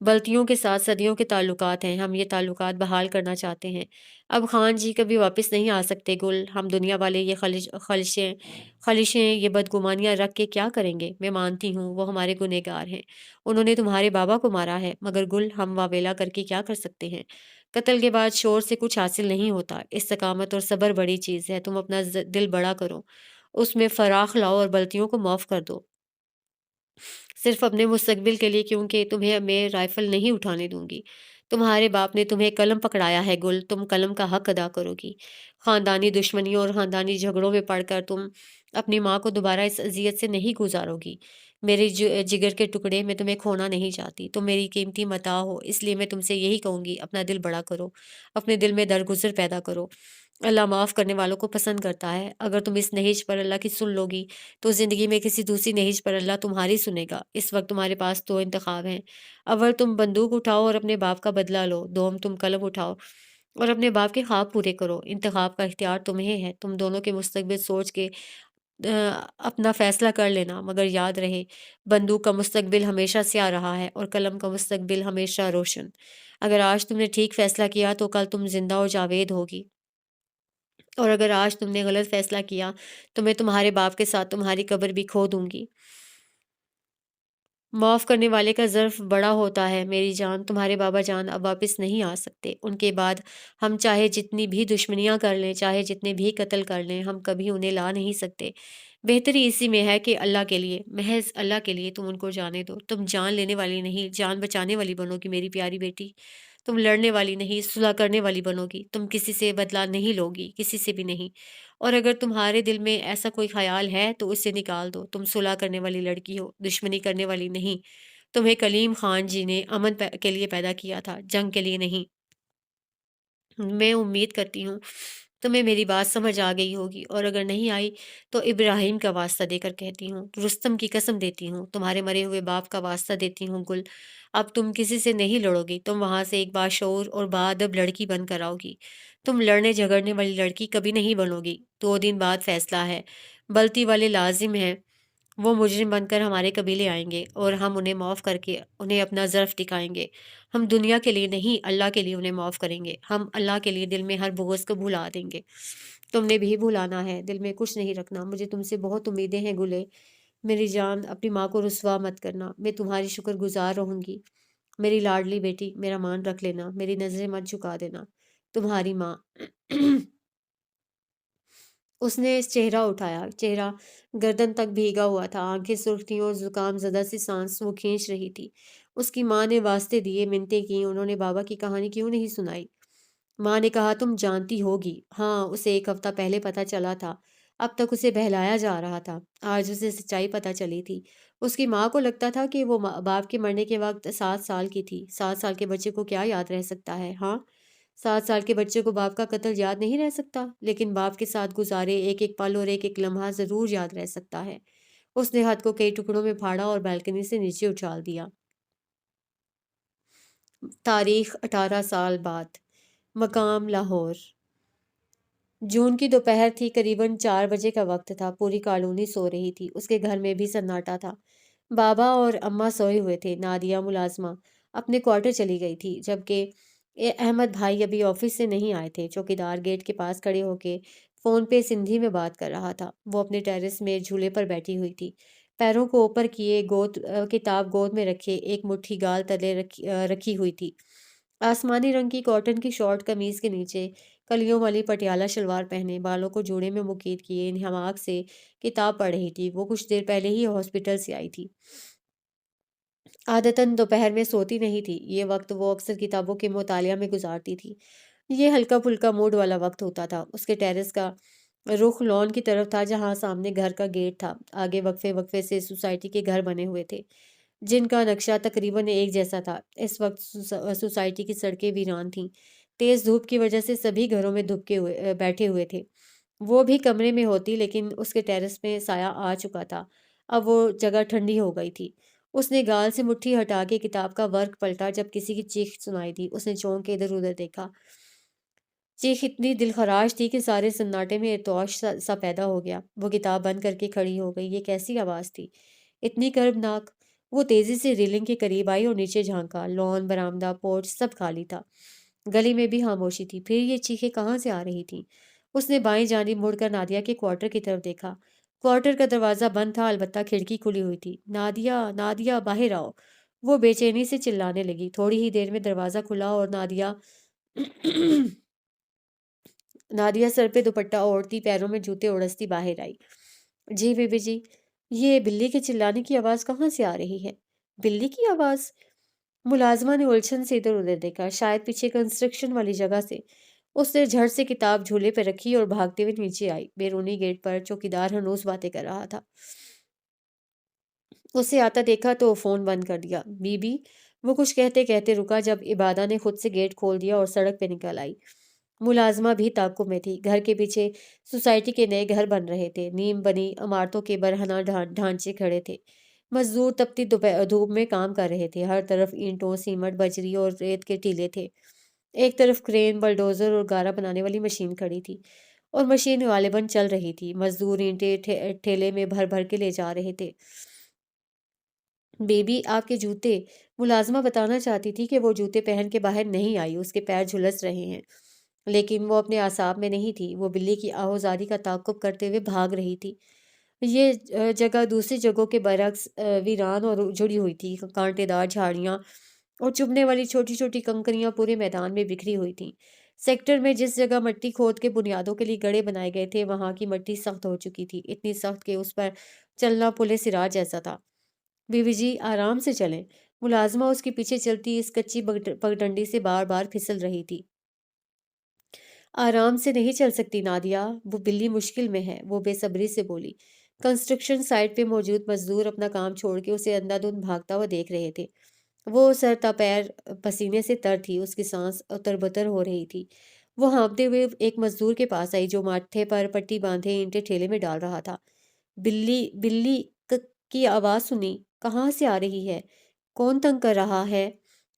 بلتیوں کے ساتھ صدیوں کے تعلقات ہیں، ہم یہ تعلقات بحال کرنا چاہتے ہیں۔ اب خان جی کبھی واپس نہیں آ سکتے گل، ہم دنیا والے یہ خلشیں یہ بدگمانیاں رکھ کے کیا کریں گے؟ میں مانتی ہوں وہ ہمارے گنہگار ہیں، انہوں نے تمہارے بابا کو مارا ہے، مگر گل ہم واویلا کر کے کیا کر سکتے ہیں؟ قتل کے بعد شور سے کچھ حاصل نہیں ہوتا، استقامت اور صبر بڑی چیز ہے، تم اپنا دل بڑا کرو، اس میں فراخ لاؤ اور بلتیوں کو معاف کر دو، صرف اپنے مستقبل کے لیے، کیونکہ تمہیں میں رائفل نہیں اٹھانے دوں گی۔ تمہارے باپ نے تمہیں قلم پکڑایا ہے گل، تم قلم کا حق ادا کرو گی۔ خاندانی دشمنیوں اور خاندانی جھگڑوں میں پڑھ کر تم اپنی ماں کو دوبارہ اس اذیت سے نہیں گزارو گی۔ میرے جگر کے ٹکڑے، میں تمہیں کھونا نہیں چاہتی، تم میری قیمتی متاع ہو، اس لیے میں تم سے یہی کہوں گی، اپنا دل بڑا کرو، اپنے دل میں درگزر پیدا کرو۔ اللہ معاف کرنے والوں کو پسند کرتا ہے، اگر تم اس نہج پر اللہ کی سن لو گی تو زندگی میں کسی دوسری نہج پر اللہ تمہاری سنے گا۔ اس وقت تمہارے پاس دو انتخاب ہیں، اول تم بندوق اٹھاؤ اور اپنے باپ کا بدلہ لو، دوم تم قلم اٹھاؤ اور اپنے باپ کے خواب پورے کرو۔ انتخاب کا اختیار تمہیں ہے، تم دونوں کے مستقبل سوچ کے اپنا فیصلہ کر لینا، مگر یاد رہے بندوق کا مستقبل ہمیشہ سیاہ رہا ہے اور قلم کا مستقبل ہمیشہ روشن۔ اگر آج تم نے ٹھیک فیصلہ کیا تو کل تم زندہ و جاوید ہوگی، اور اگر آج تم نے غلط فیصلہ کیا تو میں تمہارے باپ کے ساتھ تمہاری قبر بھی کھو دوں گی۔ معاف کرنے والے کا ظرف بڑا ہوتا ہے میری جان، تمہارے بابا جان اب واپس نہیں آ سکتے، ان کے بعد ہم چاہے جتنی بھی دشمنیاں کر لیں، چاہے جتنے بھی قتل کر لیں، ہم کبھی انہیں لا نہیں سکتے۔ بہتری اسی میں ہے کہ اللہ کے لیے، محض اللہ کے لیے تم ان کو جانے دو، تم جان لینے والی نہیں، جان بچانے والی بنو گی میری پیاری بیٹی، تم لڑنے والی نہیں، صلح کرنے والی بنو گی، تم کسی سے بدلہ نہیں لوگی، کسی سے بھی نہیں، اور اگر تمہارے دل میں ایسا کوئی خیال ہے تو اسے نکال دو، تم صلح کرنے والی لڑکی ہو، دشمنی کرنے والی نہیں۔ تمہیں کلیم خان جی نے امن کے لیے پیدا کیا تھا، جنگ کے لیے نہیں۔ میں امید کرتی ہوں تمہیں میری بات سمجھ آ گئی ہوگی، اور اگر نہیں آئی تو ابراہیم کا واسطہ دے کر کہتی ہوں، رستم کی قسم دیتی ہوں، تمہارے مرے ہوئے باپ کا واسطہ دیتی ہوں گل، اب تم کسی سے نہیں لڑو گی، تم وہاں سے ایک باشعور اور باادب لڑکی بن کر آؤ گی، تم لڑنے جھگڑنے والی لڑکی کبھی نہیں بنو گی۔ 2 دن بعد فیصلہ ہے، بلتی والے لازم ہیں، وہ مجرم بن کر ہمارے قبیلے آئیں گے اور ہم انہیں معاف کر کے انہیں اپنا ظرف دکھائیں گے۔ ہم دنیا کے لیے نہیں، اللہ کے لیے انہیں معاف کریں گے، ہم اللہ کے لیے دل میں ہر بغض کو بھلا دیں گے۔ تم نے بھی بھلانا ہے، دل میں کچھ نہیں رکھنا، مجھے تم سے بہت امیدیں ہیں گلے، میری جان اپنی ماں کو رسوا مت کرنا، میں تمہاری شکر گزار رہوں گی، میری لاڈلی بیٹی، میرا مان رکھ لینا، میری نظریں مت جھکا دینا، تمہاری ماں۔ اس نے چہرہ اٹھایا، چہرہ گردن تک بھیگا ہوا تھا، آنکھیں سرخ تھیں اور زکام زدہ سی سانس وہ کھینچ رہی تھی۔ اس کی ماں نے واسطے دیے، منتیں کی، انہوں نے بابا کی کہانی کیوں نہیں سنائی؟ ماں نے کہا تم جانتی ہوگی، ہاں اسے 1 ہفتہ پہلے پتہ چلا تھا، اب تک اسے بہلایا جا رہا تھا، آج اسے سچائی پتہ چلی تھی۔ اس کی ماں کو لگتا تھا کہ وہ باپ کے مرنے کے وقت 7 سال کی تھی، 7 سال کے بچے کو کیا یاد رہ سکتا ہے؟ ہاں 7 سال کے بچے کو باپ کا قتل یاد نہیں رہ سکتا، لیکن باپ کے ساتھ گزارے ایک ایک پل اور ایک ایک لمحہ ضرور یاد رہ سکتا ہے۔ اس نے ہاتھ کو کئی ٹکڑوں میں پھاڑا اور بالکنی سے نیچے اچھال دیا۔ تاریخ 18 سال بعد، مقام لاہور، جون کی دوپہر تھی، قریباً 4 بجے کا وقت تھا، پوری کالونی سو رہی تھی، اس کے گھر میں بھی سناٹا تھا، بابا اور اماں سوئے ہوئے تھے، نادیہ ملازمہ اپنے کوارٹر چلی گئی تھی، جبکہ احمد بھائی ابھی آفس سے نہیں آئے تھے۔ چوکیدار گیٹ کے پاس کھڑے ہو کے فون پہ سندھی میں بات کر رہا تھا، وہ اپنے ٹیرس میں جھولے پر بیٹھی ہوئی تھی، پیروں کو اوپر کیے، کتاب گود میں رکھے، ایک مٹھی گال تلے رکھی ہوئی تھی، آسمانی رنگ کی کاٹن کی شارٹ قمیض کے نیچے کلیوں والی پٹیالہ شلوار پہنے، بالوں کو جوڑے میں مکید کیے، انہماک سے کتاب پڑھ رہی تھی۔ وہ کچھ دیر پہلے ہی ہاسپٹل سے آئی تھی، عادتاً دوپہر میں سوتی نہیں تھی، یہ وقت وہ اکثر کتابوں کے مطالعہ میں گزارتی تھی۔ یہ ہلکا پھلکا موڈ والا وقت ہوتا تھا۔ اس کے ٹیرس کا رخ لان کی طرف تھا، جہاں سامنے گھر کا گیٹ تھا، آگے وقفے وقفے سے سوسائٹی کے گھر بنے ہوئے تھے جن کا نقشہ تقریباً ایک جیسا تھا۔ اس وقت سوسائٹی کی سڑکیں ویران تھیں، تیز دھوپ کی وجہ سے سبھی گھروں میں بیٹھے ہوئے تھے۔ وہ بھی کمرے میں ہوتی، لیکن اس کے ٹیرس میں سایہ آ چکا تھا، اب وہ جگہ ٹھنڈی ہو گئی تھی۔ اس نے گال سے مٹھی ہٹا کے کتاب کا ورق پلٹا، جب کسی کی چیخ سنائی دی، اس نے چونک کے ادھر ادھر دیکھا۔ چیخ اتنی دلخراش تھی کہ سارے سناٹے میں ارتعاش سا پیدا ہو گیا۔ وہ کتاب بند کر کے کھڑی ہو گئی۔ یہ کیسی آواز تھی، اتنی کربناک؟ وہ تیزی سے ریلنگ کے قریب آئی اور نیچے جھانکا۔ لان، برآمدہ، پورچ سب خالی تھا۔ گلی میں بھی خاموشی تھی۔ پھر یہ چیخیں کہاں سے آ رہی تھیں؟ اس نے بائیں جانب مڑ کر نادیہ کے کوارٹر کی طرف دیکھا۔ کوارٹر کا دروازہ بند تھا، البتہ کھڑکی کھلی ہوئی تھی۔ نادیہ، نادیہ، باہر آؤ! وہ بے چینی سے چلانے لگی۔ تھوڑی ہی دیر میں دروازہ کھلا اور نادیہ سر پہ دوپٹہ اوڑھتی، پیروں میں جوتے اڑستی باہر آئی۔ جی بی بی جی، یہ بلی کے چلانے کی آواز کہاں سے آ رہی ہے؟ بلی کی آواز؟ ملازمہ نے الجھن سے ادھر ادھر دیکھا، شاید پیچھے کنسٹرکشن والی جگہ سے۔ اس نے جھٹ سے کتاب جھولے پہ رکھی اور بھاگتے ہوئے نیچے آئی۔ بیرونی گیٹ پر چوکیدار ہنوز باتیں کر رہا تھا۔ اسے آتا دیکھا تو فون بند کر دیا۔ بی بی، وہ کچھ کہتے کہتے رکا جب عبادہ نے خود سے گیٹ کھول دیا اور سڑک پہ نکل آئی۔ ملازمہ بھی تعاقب میں تھی۔ گھر کے پیچھے سوسائٹی کے نئے گھر بن رہے تھے۔ نیم بنی عمارتوں کے برہنہ ڈھانچے کھڑے تھے۔ مزدور تپتی دھوپ میں کام کر رہے تھے۔ ہر طرف اینٹوں، سیمنٹ، بجری اور ریت کے ٹیلے تھے۔ ایک طرف کرین، بلڈوزر اور گارا بنانے والی مشین کھڑی تھی، اور مشین غالباً چل رہی تھی۔ مزدور اینٹیں ٹھیلے میں بھر بھر کے لے جا رہے تھے۔ بیبی، آپ کے جوتے! ملازمہ بتانا چاہتی تھی کہ وہ جوتے پہن کے باہر نہیں آئی، اس کے پیر جھلس رہے ہیں، لیکن وہ اپنے اعصاب میں نہیں تھی۔ وہ بلی کی آہوازاری کا تعاقب کرتے ہوئے بھاگ رہی تھی۔ یہ جگہ دوسری جگہوں کے برعکس ویران اور جڑی ہوئی تھی۔ کانٹے دار جھاڑیاں اور چبھنے والی چھوٹی چھوٹی کنکریاں پورے میدان میں بکھری ہوئی تھیں۔ سیکٹر میں جس جگہ مٹی کھود کے بنیادوں کے لیے گڑھے بنائے گئے تھے، وہاں کی مٹی سخت ہو چکی تھی، اتنی سخت کہ اس پر چلنا پلے سراج جیسا تھا۔ بی بی جی، آرام سے چلیں۔ ملازمہ اس کے پیچھے چلتی اس کچی پگڈنڈی سے بار بار پھسل رہی تھی۔ آرام سے نہیں چل سکتی نادیہ، وہ بلی مشکل میں ہے، وہ بے صبری سے بولی۔ کنسٹرکشن سائٹ پہ موجود مزدور اپنا کام چھوڑ کے اسے اندھا دھند بھاگتا ہوا دیکھ رہے تھے۔ وہ سر تا پیر پسینے سے تر تھی، اس کی سانس اتر بتر ہو رہی تھی۔ وہ ہانپتے ہوئے ایک مزدور کے پاس آئی جو ماتھے پر پٹی باندھے اینٹیں ٹھیلے میں ڈال رہا تھا۔ بلی بلی کی آواز سنی؟ کہاں سے آ رہی ہے؟ کون تنگ کر رہا ہے؟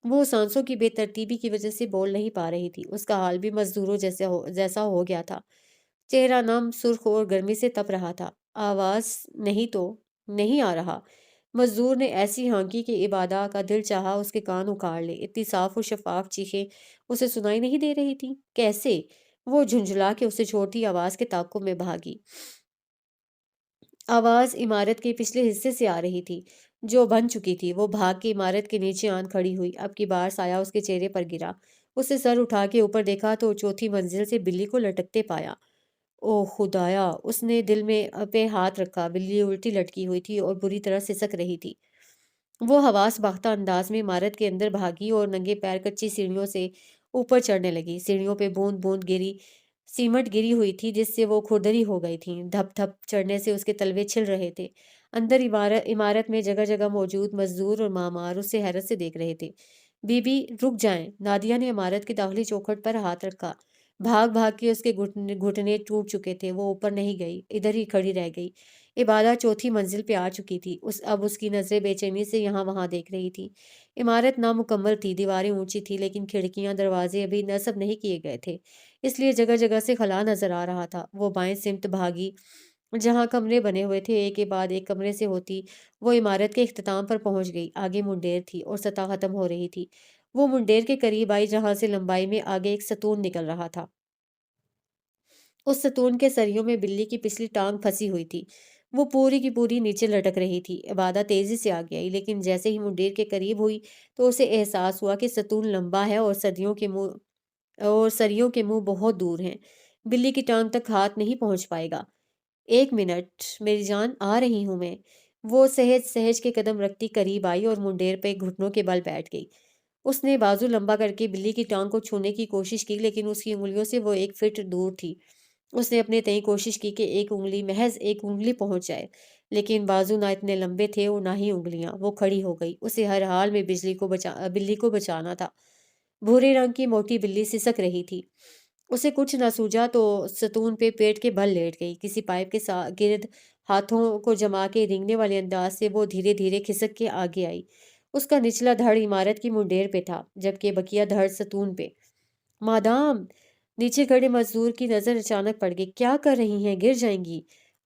وہ سانسوں کی بے ترتیبی کی وجہ سے بول نہیں پا رہی تھی۔ اس کا حال بھی مزدوروں جیسا ہو گیا تھا۔ چہرہ نم، سرخ اور گرمی سے تپ رہا تھا۔ آواز نہیں تو نہیں آ رہا۔ مزدور نے ایسی ہانکی کہ عبادہ کا دل چاہا اس کے کان اکھاڑ لے۔ اتنی صاف اور شفاف چیخیں اسے سنائی نہیں دے رہی تھی؟ کیسے؟ وہ جھنجھلا کے اسے چھوڑتی آواز کے تعاقب میں بھاگی۔ آواز عمارت کے پچھلے حصے سے آ رہی تھی جو بن چکی تھی۔ وہ بھاگ کے عمارت کے نیچے آن کھڑی ہوئی۔ اب کی بار سایہ اس کے چہرے پر گرا۔ اسے سر اٹھا کے اوپر دیکھا تو چوتھی منزل سے بلی کو لٹکتے پایا۔ او خدایا! اس نے دل میں پہ ہاتھ رکھا۔ بلی الٹی لٹکی ہوئی تھی اور بری طرح سسک رہی تھی۔ وہ حواس باختہ انداز میں عمارت کے اندر بھاگی اور ننگے پیر کچی سیڑھیوں سے اوپر چڑھنے لگی۔ سیڑھیوں پہ بوند بوند سیمٹ گری ہوئی تھی جس سے وہ کھردری ہو گئی تھیں۔ دھپ دھپ چڑھنے سے اس کے تلوے چھل رہے تھے۔ اندر عمارت میں جگہ جگہ موجود مزدور اور معمار اسے حیرت سے دیکھ رہے تھے۔ بی بی، رک جائیں! نادیہ نے عمارت کے داخلی چوکھٹ پر ہاتھ رکھا۔ بھاگ بھاگ کے اس کے گھٹنے ٹوٹ چکے تھے۔ وہ اوپر نہیں گئی، ادھر ہی کھڑی رہ گئی۔ عبادہ چوتھی منزل پہ آ چکی تھی۔ اب اس کی نظریں بے چینی سے یہاں وہاں دیکھ رہی تھی۔ عمارت نامکمل تھی، دیواریں اونچی تھی، لیکن کھڑکیاں دروازے ابھی نصب نہیں کیے گئے تھے، اس لیے جگہ جگہ سے خلا نظر آ رہا تھا۔ وہ بائیں سمت بھاگی جہاں کمرے بنے ہوئے تھے، ایک کے بعد ایک کمرے سے ہوتی وہ عمارت کے اختتام پر پہنچ گئی۔ آگے منڈیر تھی اور سطح ختم ہو رہی تھی۔ وہ منڈیر کے قریب آئی جہاں سے لمبائی میں آگے ایک ستون نکل رہا تھا۔ اس ستون کے سریوں میں بلی کی پچھلی ٹانگ پھنسی ہوئی تھی۔ وہ پوری کی پوری نیچے لٹک رہی تھی۔ عبادہ تیزی سے آگے آئی، لیکن جیسے ہی منڈیر کے قریب ہوئی تو اسے احساس ہوا کہ ستون لمبا ہے اور سریوں کے منہ بہت دور ہیں۔ بلی کی ٹانگ تک ہاتھ نہیں پہنچ پائے گا۔ ایک منٹ میری جان، آ رہی ہوں میں۔ وہ سہج سہج کے قدم رکھتی قریب آئی اور منڈیر پہ گھٹنوں کے بل بیٹھ گئی۔ اس نے بازو لمبا کر کے بلی کی ٹانگ کو چھونے کی کوشش کی، لیکن اس کی انگلیوں سے وہ 1 فٹ دور تھی۔ اس نے اپنے تئیں کوشش کی کہ محض ایک انگلی پہنچ جائے، لیکن بازو نہ اتنے لمبے تھے اور نہ ہی انگلیاں۔ وہ کھڑی ہو گئی۔ اسے ہر حال میں بلی کو بچانا تھا۔ بھورے رنگ کی موٹی بلی سسک رہی تھی۔ اسے کچھ نہ سوجا تو ستون پہ پیٹ کے بل لیٹ گئی۔ کسی پائپ کے گرد ہاتھوں کو جما کے رینگنے والے انداز سے وہ دھیرے دھیرے کھسک کے آگے آئی۔ اس کا نچلا دھڑ عمارت کی منڈیر پہ تھا، جبکہ بقیہ دھڑ ستون پہ۔ مادام! نیچے کھڑے مزدور کی نظر اچانک پڑ گئی۔ کیا کر رہی ہیں؟ گر جائیں گی۔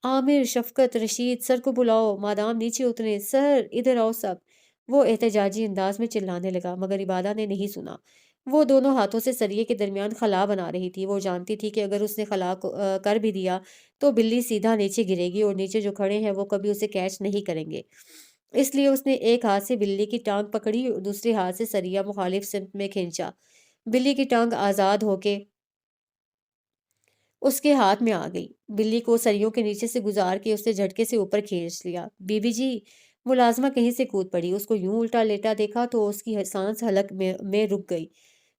عامر، شفقت، رشید، سر کو بلاؤ۔ مادام نیچے اتریں۔ سر، ادھر آؤ سب۔ وہ احتجاجی انداز میں چلانے لگا، مگر عبادہ نے نہیں سنا۔ وہ دونوں ہاتھوں سے سریے کے درمیان خلا بنا رہی تھی۔ وہ جانتی تھی کہ اگر اس نے خلا کر بھی دیا تو بلی سیدھا نیچے گرے گی اور نیچے جو کھڑے ہیں وہ کبھی اسے کیچ نہیں کریں گے۔ اس لیے اس نے ایک ہاتھ سے بلی کی ٹانگ پکڑی اور دوسرے ہاتھ سے سریا مخالف سمت میں کھینچا۔ بلی کی ٹانگ آزاد ہو کے اس کے ہاتھ میں آ گئی۔ بلی کو سریوں کے نیچے سے گزار کے اس نے جھٹکے سے اوپر کھینچ لیا۔ بی بی جی، ملازمہ کہیں سے کود پڑی۔ اس کو یوں الٹا لیٹا دیکھا تو اس کی سانس حلق میں رک گئی۔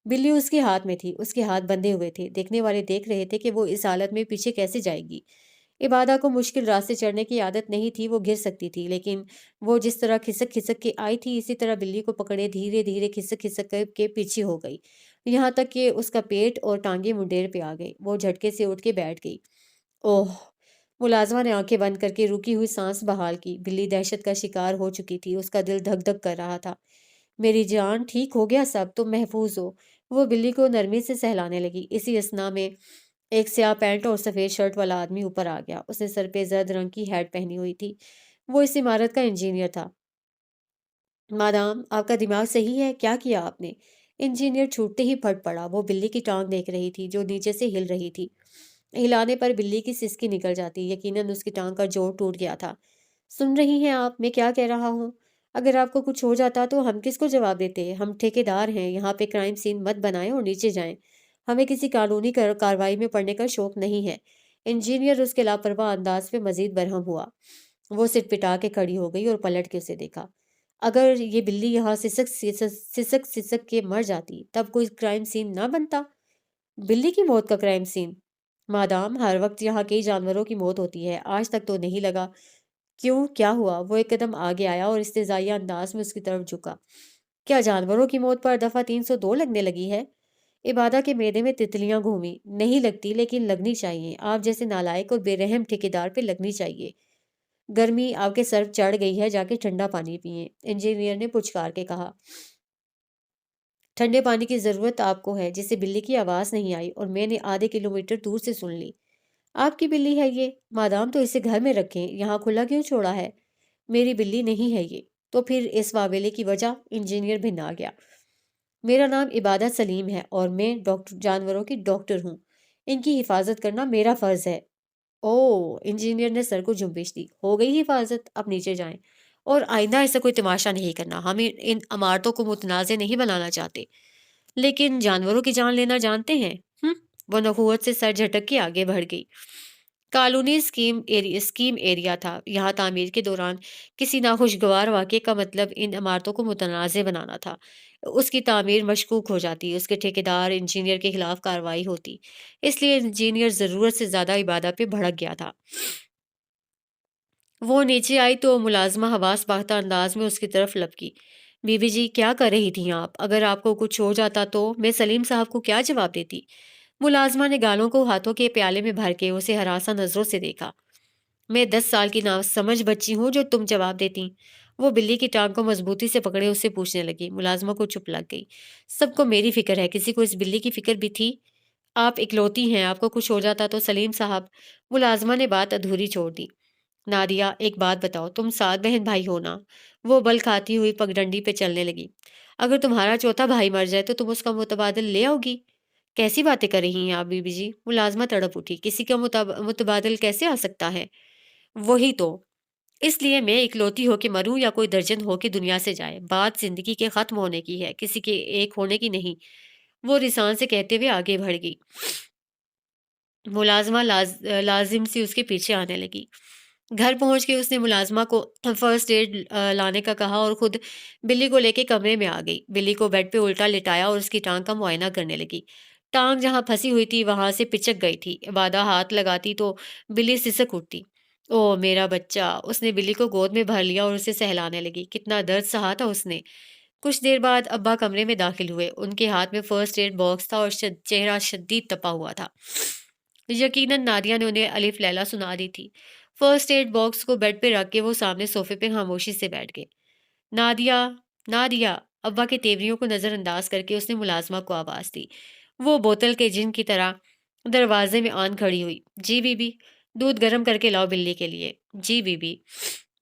بلی اس کے ہاتھ میں تھی، اس کے ہاتھ بندھے ہوئے تھے۔ دیکھنے والے دیکھ رہے تھے کہ وہ اس حالت میں پیچھے کیسے جائے گی۔ عبادہ کو مشکل راستے چڑھنے کی عادت نہیں تھی، وہ گر سکتی تھی، لیکن وہ جس طرح کھسک کھسک کے آئی تھی اسی طرح بلی کو پکڑے دھیرے دھیرے کھسک کھسک کے پیچھے ہو گئی، یہاں تک کہ اس کا پیٹ اور ٹانگیں منڈیر پہ آ گئی۔ وہ جھٹکے سے اٹھ کے بیٹھ گئی۔ اوہ! ملازمہ نے آنکھیں بند کر کے رکی ہوئی سانس بحال کی۔ بلی دہشت کا شکار ہو چکی تھی، اس کا دل دھک دھک کر رہا تھا۔ میری جان، ٹھیک ہو گیا سب، تم محفوظ ہو۔ وہ بلی کو نرمی سے سہلانے لگی۔ اسی اثنا میں ایک سیاہ پینٹ اور سفید شرٹ والا آدمی اوپر آ گیا۔ اس نے سر پہ زرد رنگ کی ہیٹ پہنی ہوئی تھی۔ وہ اس عمارت کا انجینئر تھا۔ مادام، آپ کا دماغ صحیح ہے؟ کیا کیا آپ نے؟ انجینئر چھوٹتے ہی پھٹ پڑا۔ وہ بلی کی ٹانگ دیکھ رہی تھی جو نیچے سے ہل رہی تھی۔ ہلانے پر بلی کی سسکی نکل جاتی، یقیناً اس کی ٹانگ کا جوڑ ٹوٹ گیا تھا۔ سن رہی ہیں آپ میں کیا کہہ رہا ہوں؟ اگر آپ کو کچھ ہو جاتا تو ہم کس کو جواب دیتے؟ ہم ٹھیکیدار ہیں، یہاں پہ کرائم سین مت بنائیں اور نیچے جائیں۔ ہمیں کسی قانونی کارروائی میں پڑنے کا شوق نہیں ہے۔ انجینئر اس کے لاپرواہ انداز پہ مزید برہم ہوا۔ وہ سٹ پٹا کے کھڑی ہو گئی اور پلٹ کے اسے دیکھا۔ اگر یہ بلی یہاں سسک کے مر جاتی تب کوئی کرائم سین نہ بنتا؟ بلی کی موت کا کرائم سین؟ مادام، ہر وقت یہاں کئی جانوروں کی موت ہوتی ہے، آج تک تو نہیں لگا۔ کیوں، کیا ہوا؟ وہ ایک قدم آگے آیا اور استہزائیہ انداز میں اس کی طرف جھکا۔ کیا جانوروں کی موت پر دفعہ 302 لگنے لگی ہے؟ عبادہ کے معدے میں تتلیاں گھومی۔ نہیں لگتی، لیکن لگنی چاہیے۔ آپ جیسے نالائق اور بے رحم ٹھیکیدار پہ لگنی چاہیے۔ گرمی آپ کے سر چڑھ گئی ہے، جا کے ٹھنڈا پانی پئیں، انجینئر نے پچکار کے کہا۔ ٹھنڈے پانی کی ضرورت آپ کو ہے، جسے بلی کی آواز نہیں آئی اور میں نے آدھے کلومیٹر دور سے سن لی۔ آپ کی بلی ہے یہ؟ مادام، تو اسے گھر میں رکھیں، یہاں کھلا کیوں چھوڑا ہے؟ میری بلی نہیں ہے یہ۔ تو پھر اس واویلے کی وجہ؟ انجینئر بھنا گیا۔ میرا نام عبادت سلیم ہے اور میں جانوروں کی ڈاکٹر ہوں۔ ان کی حفاظت کرنا میرا فرض ہے۔ او، انجینئر نے سر کو جنبش دی۔ ہو گئی حفاظت، اب نیچے جائیں اور آئندہ ایسا کوئی تماشا نہیں کرنا۔ ہم ان عمارتوں کو متنازع نہیں بنانا چاہتے، لیکن جانوروں کی جان لینا جانتے ہیں۔ وہ نخوت سے سر جھٹک کے آگے بڑھ گئی۔ کالونی اسکیم ایریا تھا۔ یہاں تعمیر کے دوران کسی ناخوشگوار واقعے کا مطلب ان عمارتوں کو متنازع بنانا تھا۔ اس کی تعمیر مشکوک ہو جاتی، اس کے ٹھیکیدار انجینئر کے خلاف کارروائی ہوتی۔ اس لیے انجینئر ضرورت سے زیادہ عبادہ پہ بھڑک گیا تھا۔ وہ نیچے آئی تو ملازمہ حواس باختہ انداز میں اس کی طرف لپکی۔ بی بی جی، کیا کر رہی تھیں آپ؟ اگر آپ کو کچھ ہو جاتا تو میں سلیم صاحب کو کیا جواب دیتی؟ ملازمہ نے گالوں کو ہاتھوں کے پیالے میں بھر کے اسے ہراساں نظروں سے دیکھا۔ میں 10 سال کی ناسمجھ بچی ہوں جو تم جواب دیتی؟ وہ بلی کی ٹانگ کو مضبوطی سے پکڑے اس سے پوچھنے لگی۔ ملازمہ کو چپ لگ گئی۔ سب کو میری فکر ہے، کسی کو اس بلی کی فکر بھی تھی؟ آپ اکلوتی ہیں، آپ کو کچھ ہو جاتا تو سلیم صاحب؟ ملازمہ نے بات ادھوری چھوڑ دی۔ نادیہ، ایک بات بتاؤ، تم 7 بہن بھائی ہو نا؟ وہ بل کھاتی ہوئی پگڈنڈی پہ چلنے لگی۔ اگر تمہارا چوتھا بھائی مر جائے تو تم اس کا متبادل لے آؤ گی؟ کیسی باتیں کر رہی ہیں آپ بی بی جی؟ ملازمہ تڑپ اٹھی۔ کسی کا متبادل کیسے آ سکتا ہے؟ وہی تو، اس لیے میں اکلوتی ہو کے مروں یا کوئی درجن ہو کے دنیا سے جائے، بات زندگی کے ختم ہونے کی ہے، کسی کے ایک ہونے کی نہیں۔ وہ رسان سے کہتے ہوئے آگے بڑھ گئی۔ ملازمہ لازم سی اس کے پیچھے آنے لگی۔ گھر پہنچ کے اس نے ملازمہ کو فرسٹ ایڈ لانے کا کہا اور خود بلی کو لے کے کمرے میں آ گئی۔ بلی کو بیڈ پہ الٹا لٹایا اور اس کی ٹانگ کا معائنہ کرنے لگی۔ ٹانگ جہاں پھنسی ہوئی تھی وہاں سے پچک گئی تھی۔ عبادہ ہاتھ لگاتی تو بلی سسک اٹھتی۔ او میرا بچہ! اس نے بلی کو گود میں بھر لیا اور اسے سہلانے لگی۔ کتنا درد سہا تھا اس نے۔ کچھ دیر بعد ابا کمرے میں داخل ہوئے۔ ان کے ہاتھ میں فرسٹ ایڈ باکس تھا اور چہرہ شدید تپا ہوا تھا۔ یقیناً نادیہ نے انہیں الف لیلا سنا دی تھی۔ فرسٹ ایڈ باکس کو بیڈ پہ رکھ کے وہ سامنے صوفے پہ خاموشی سے بیٹھ گئے۔ Nadia, Nadia! ابا کے تیوریوں کو نظر انداز کر کے اس نے ملازمہ کو آواز دی۔ وہ بوتل کے جن کی طرح دروازے میں آن کھڑی ہوئی۔ جی بی بی، دودھ گرم کر کے لاؤ بلی کے لیے۔ جی بی بی۔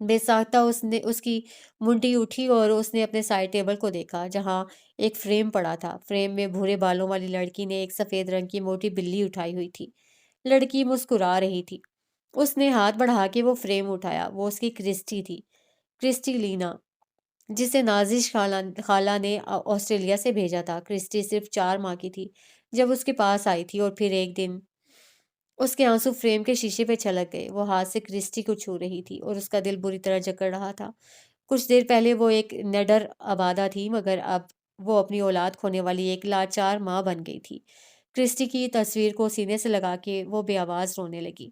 بے ساختہ اس کی منڈی اٹھی اور اس نے اپنے سائڈ ٹیبل کو دیکھا جہاں ایک فریم پڑا تھا۔ فریم میں بھورے بالوں والی لڑکی نے ایک سفید رنگ کی موٹی بلی اٹھائی ہوئی تھی۔ لڑکی مسکرا رہی تھی۔ اس نے ہاتھ بڑھا کے وہ فریم اٹھایا۔ وہ اس کی کرسٹی تھی، کرسٹی لینا، جسے نازش خالہ نے آسٹریلیا سے بھیجا تھا۔ کرسٹی صرف 4 ماہ کی تھی جب اس کے پاس آئی تھی، اور پھر ایک دن اس کے آنسو فریم کے شیشے پہ چھلک گئے۔ وہ ہاتھ سے کرسٹی کو چھو رہی تھی اور اس کا دل بری طرح جکڑ رہا تھا۔ کچھ دیر پہلے وہ ایک نڈر آبادہ تھی، مگر اب وہ اپنی اولاد کھونے والی ایک لاچار ماں بن گئی تھی۔ کرسٹی کی تصویر کو سینے سے لگا کے وہ بے آواز رونے لگی۔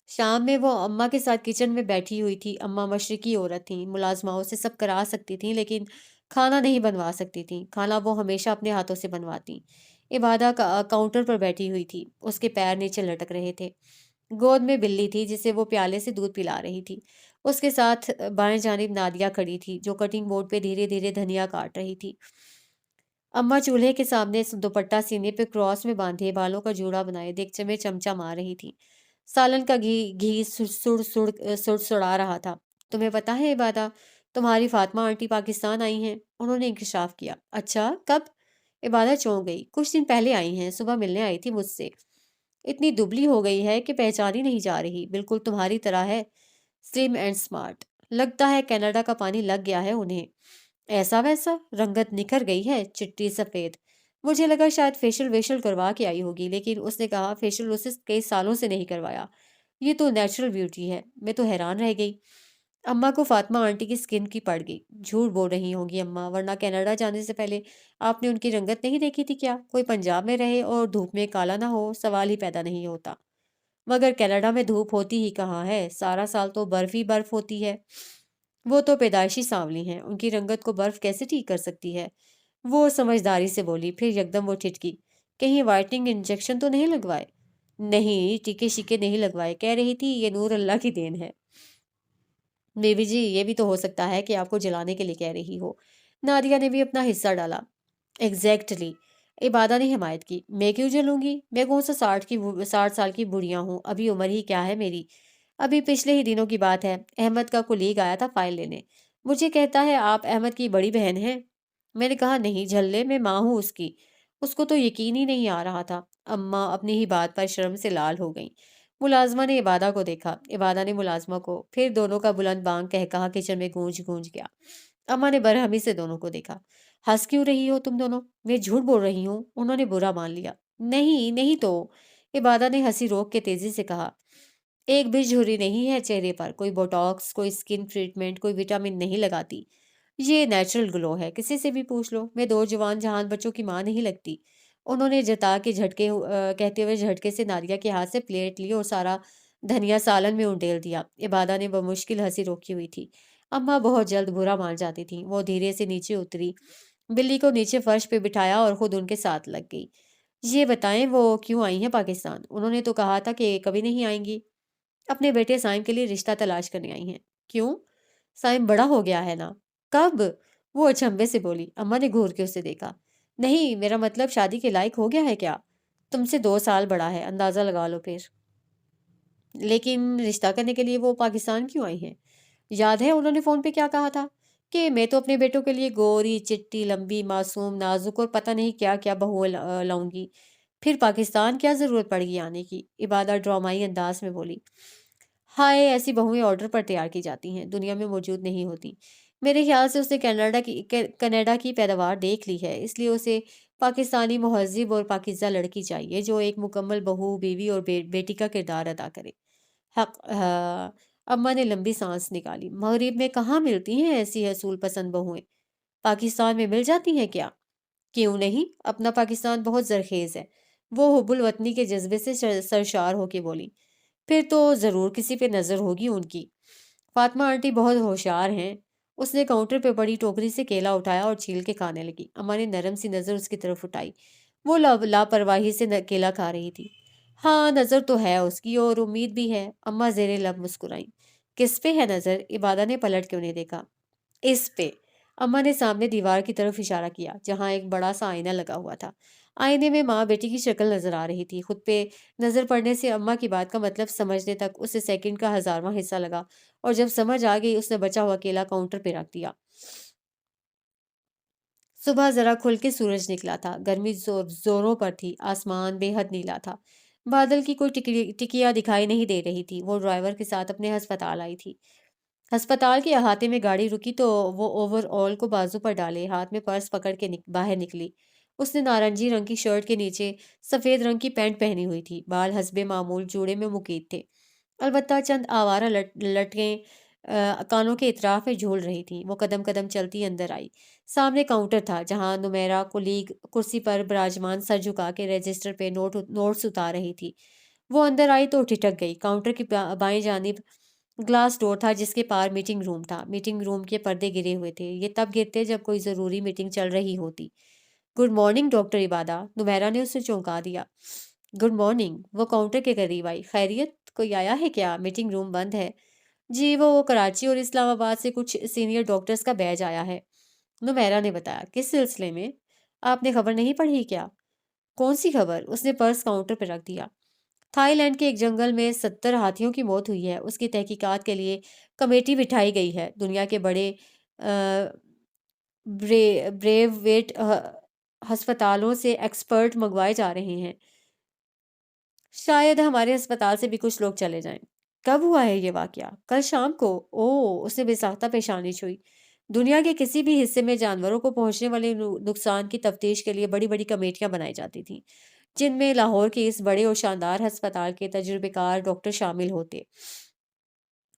شام میں وہ اماں کے ساتھ کچن میں بیٹھی ہوئی تھی۔ اماں مشرقی عورت تھیں، ملازماؤں سے سب کرا سکتی تھیں، لیکن کھانا نہیں بنوا سکتی تھیں۔ کھانا وہ ہمیشہ اپنے ہاتھوں سے بنواتی۔ عبادہ کاؤنٹر پر بیٹھی ہوئی تھی، اس کے پیر نیچے لٹک رہے تھے۔ گود میں بلی تھی جسے وہ پیالے سے دودھ پلا رہی تھی۔ اس کے ساتھ بائیں جانب نادیہ کھڑی تھی، جو کٹنگ بورڈ پہ دھیرے دھیرے دھنیا کاٹ رہی تھی۔ اماں چولہے کے سامنے دوپٹہ سینے پہ کراس میں باندھے، بالوں کا جوڑا بنائے دیگچے میں چمچہ مار رہی تھی۔ سالن کا گھی سڑ رہا تھا۔ تمہیں پتا ہے عبادہ، تمہاری فاطمہ آنٹی پاکستان آئی ہیں؟ انہوں نے انکشاف کیا۔ اچھا، کب؟ عبادہ چونک گئی۔ کچھ دن پہلے آئی ہیں، صبح ملنے آئی تھی مجھ سے۔ اتنی دبلی ہو گئی ہے کہ پہچانی نہیں جا رہی، بالکل تمہاری طرح ہے، سلم اینڈ سمارٹ۔ لگتا ہے کینیڈا کا پانی لگ گیا ہے انہیں۔ ایسا ویسا؟ رنگت نکھر گئی ہے، چٹی سفید۔ مجھے لگا شاید فیشل ویشل کروا کے آئی ہوگی، لیکن اس نے کہا فیشل اسے کئی سالوں سے نہیں کروایا، یہ تو نیچرل بیوٹی ہے۔ میں تو حیران رہ گئی۔ اماں کو فاطمہ آنٹی کی سکن کی پڑ گئی۔ جھوٹ بول رہی ہوں گی اماں، ورنہ کینیڈا جانے سے پہلے آپ نے ان کی رنگت نہیں دیکھی تھی کیا؟ کوئی پنجاب میں رہے اور دھوپ میں کالا نہ ہو، سوال ہی پیدا نہیں ہوتا۔ مگر کینیڈا میں دھوپ ہوتی ہی کہاں ہے، سارا سال تو برف ہی برف ہوتی ہے۔ وہ تو پیدائشی سانولی ہیں، ان کی رنگت کو برف کیسے ٹھیک کر سکتی ہے؟ وہ سمجھداری سے بولی، پھر یکدم وہ ٹھٹکی۔ کہیں وائٹنگ انجیکشن تو نہیں لگوائے؟ نہیں، ٹیکے شیکے نہیں لگوائے، کہہ رہی تھی یہ نور اللہ کی دین ہے۔ بیبی جی، یہ بھی تو ہو سکتا ہے کہ آپ کو جلانے کے لیے کہہ رہی ہو۔ نادیہ نے بھی اپنا حصہ ڈالا۔ ایگزیکٹلی، عبادہ نے حمایت کی۔ میں کیوں جلوں گی؟ میں کون سا 60 سال کی بڑھیا ہوں، ابھی عمر ہی کیا ہے میری۔ ابھی پچھلے ہی دنوں کی بات ہے، احمد کا کولیگ آیا تھا فائل لینے۔ مجھے کہتا ہے آپ احمد کی بڑی بہن ہیں۔ میں نے کہا نہیں جھلے، میں ماں ہوں اس کی۔ اس کو تو یقین ہی نہیں آ رہا تھا۔ اماں اپنی ہی بات پر شرم سے لال ہو گئیں۔ ملازمہ نے عبادہ کو دیکھا، عبادہ نے ملازمہ کو، پھر دونوں کا بلند بانگ کہہ کہا کچن میں گونج گونج گیا۔ اماں نے برہمی سے دونوں کو دیکھا۔ ہنس کیوں رہی ہو تم دونوں؟ میں جھوٹ بول رہی ہوں، انہوں نے برا مان لیا۔ نہیں نہیں تو، عبادہ نے ہنسی روک کے تیزی سے کہا۔ ایک بھی جھری نہیں ہے چہرے پر، کوئی بوٹاکس، کوئی سکن ٹریٹمنٹ، کوئی وٹامن نہیں لگاتی۔ یہ نیچرل گلو ہے، کسی سے بھی پوچھ لو۔ میں 2 جوان جہان بچوں کی ماں نہیں لگتی۔ انہوں نے جتا کے کہتے ہوئے جھٹکے سے نادیہ کے ہاتھ سے پلیٹ لی اور سارا دھنیا سالن میں انڈیل دیا۔ عبادہ نے بمشکل ہنسی روکی ہوئی تھی۔ اماں بہت جلد برا مان جاتی تھیں۔ وہ دھیرے سے نیچے اتری، بلی کو نیچے فرش پہ بٹھایا اور خود ان کے ساتھ لگ گئی۔ یہ بتائیں وہ کیوں آئی ہیں پاکستان؟ انہوں نے تو کہا تھا کہ کبھی نہیں آئیں گی۔ اپنے بیٹے سائم کے لیے رشتہ تلاش کرنے آئی ہیں۔ کیوں؟ سائم بڑا ہو گیا ہے نا۔ کب؟ وہ اچنبھے سے بولی۔ اماں نے گھور کے اسے دیکھا۔ نہیں، میرا مطلب شادی کے لائق ہو گیا ہے کیا؟ تم سے 2 سال بڑا ہے، اندازہ لگا لو پھر۔ لیکن رشتہ کرنے کے لیے وہ پاکستان کیوں آئی ہیں؟ یاد ہے انہوں نے فون پہ کیا کہا تھا؟ کہ میں تو اپنے بیٹوں کے لیے گوری چٹی لمبی معصوم نازک اور پتہ نہیں کیا کیا بہو لاؤں گی۔ پھر پاکستان کیا ضرورت پڑ گئی آنے کی؟ عبادہ ڈرامائی انداز میں بولی۔ ہائے، ایسی بہویں آرڈر پر تیار کی جاتی ہیں، دنیا میں موجود نہیں ہوتی۔ میرے خیال سے اس نے کینیڈا کی پیداوار دیکھ لی ہے، اس لیے اسے پاکستانی مہذب اور پاکیزہ لڑکی چاہیے جو ایک مکمل بہو، بیوی اور بیٹی کا کردار ادا کرے۔ حق ہاں، اماں نے لمبی سانس نکالی۔ مغرب میں کہاں ملتی ہیں ایسی حصول پسند بہویں؟ پاکستان میں مل جاتی ہیں کیا؟ کیوں نہیں؟ اپنا پاکستان بہت زرخیز ہے۔ وہ حب الوطنی کے جذبے سے سرشار ہو کے بولی۔ پھر تو ضرور کسی پہ نظر ہوگی ان کی۔ فاطمہ آنٹی بہت ہوشیار ہیں۔ اس نے کاؤنٹر پہ بڑی ٹوکری سے کیلا اٹھایا اور چھیل کے کھانے لگی۔ اماں نے نرم سی نظر اس کی طرف اٹھائی۔ وہ لاپرواہی سے کیلا کھا رہی تھی۔ ہاں، نظر تو ہے اس کی اور امید بھی ہے۔ اماں زیر لب مسکرائیں۔ کس پہ ہے نظر؟ عبادہ نے پلٹ کے انہیں دیکھا۔ اس پہ۔ اماں نے سامنے دیوار کی طرف اشارہ کیا، جہاں ایک بڑا سا آئینہ لگا ہوا تھا۔ آئینے میں ماں بیٹی کی شکل نظر آ رہی تھی۔ خود پہ نظر پڑنے سے اماں کی بات کا مطلب سمجھنے تک اسے سیکنڈ کا 1000واں حصہ لگا، اور جب سمجھ آ گئی اس نے بچا ہوا کیلا کاؤنٹر پہ رکھ دیا۔ صبح ذرا کھل کے سورج نکلا تھا، گرمی زوروں پر تھی، آسمان بے حد نیلا تھا، بادل کی کوئی ٹکیا دکھائی نہیں دے رہی تھی۔ وہ ڈرائیور کے ساتھ اپنے ہسپتال آئی تھی۔ ہسپتال کے احاطے میں گاڑی رکی تو وہ اوور آل کو بازو پر ڈالے ہاتھ میں پرس پکڑ کے باہر نکلی۔ اس نے نارنجی رنگ کی شرٹ کے نیچے سفید رنگ کی پینٹ پہنی ہوئی تھی، بال حسب معمول جوڑے میں مقید تھے، البتہ چند آوارہ لٹکیں کانوں کے اطراف میں جھول رہی تھی۔ وہ قدم قدم چلتی اندر آئی۔ سامنے کاؤنٹر تھا جہاں نمیرا کولیگ کرسی پر براجمان سر جھکا کے رجسٹر پہ نوٹس اتار رہی تھی۔ وہ اندر آئی تو ٹھٹک گئی۔ کاؤنٹر کی بائیں جانب گلاس ڈور تھا جس کے پار میٹنگ روم تھا۔ میٹنگ روم کے پردے گرے ہوئے تھے، یہ تب گرتے جب کوئی ضروری میٹنگ چل رہی ہوتی۔ Good morning doctor Ubadah, Namira نے اسے چونکا دیا۔ Good morning. وہ کاؤنٹر کے قریب آئی۔ خیریت، کوئی آیا ہے کیا؟ میٹنگ روم بند ہے۔ جی، وہ کراچی اور اسلام آباد سے کچھ سینئر ڈاکٹرز کا بیچ آیا ہے، نمیرا نے بتایا۔ کس سلسلے میں؟ آپ نے خبر نہیں پڑھی کیا؟ کون سی خبر؟ اس نے پرس کاؤنٹر پہ رکھ دیا۔ تھائی لینڈ کے ایک جنگل میں 70 ہاتھیوں کی موت ہوئی ہے، اس کی تحقیقات کے لیے کمیٹی بٹھائی گئی ہے۔ دنیا کے بڑے بریو ویٹ ہسپتالوں سے ایکسپرٹ منگوائے جا رہے ہیں، شاید ہمارے ہسپتال سے بھی کچھ لوگ چلے جائیں۔ کب ہوا ہے یہ واقعہ؟ کل شام کو۔ اس نے بے ساختہ پیشانی چھوئی۔ دنیا کے کسی بھی حصے میں جانوروں کو پہنچنے والے نقصان کی تفتیش کے لیے بڑی بڑی کمیٹیاں بنائی جاتی تھیں، جن میں لاہور کے اس بڑے اور شاندار ہسپتال کے تجربے کار ڈاکٹر شامل ہوتے۔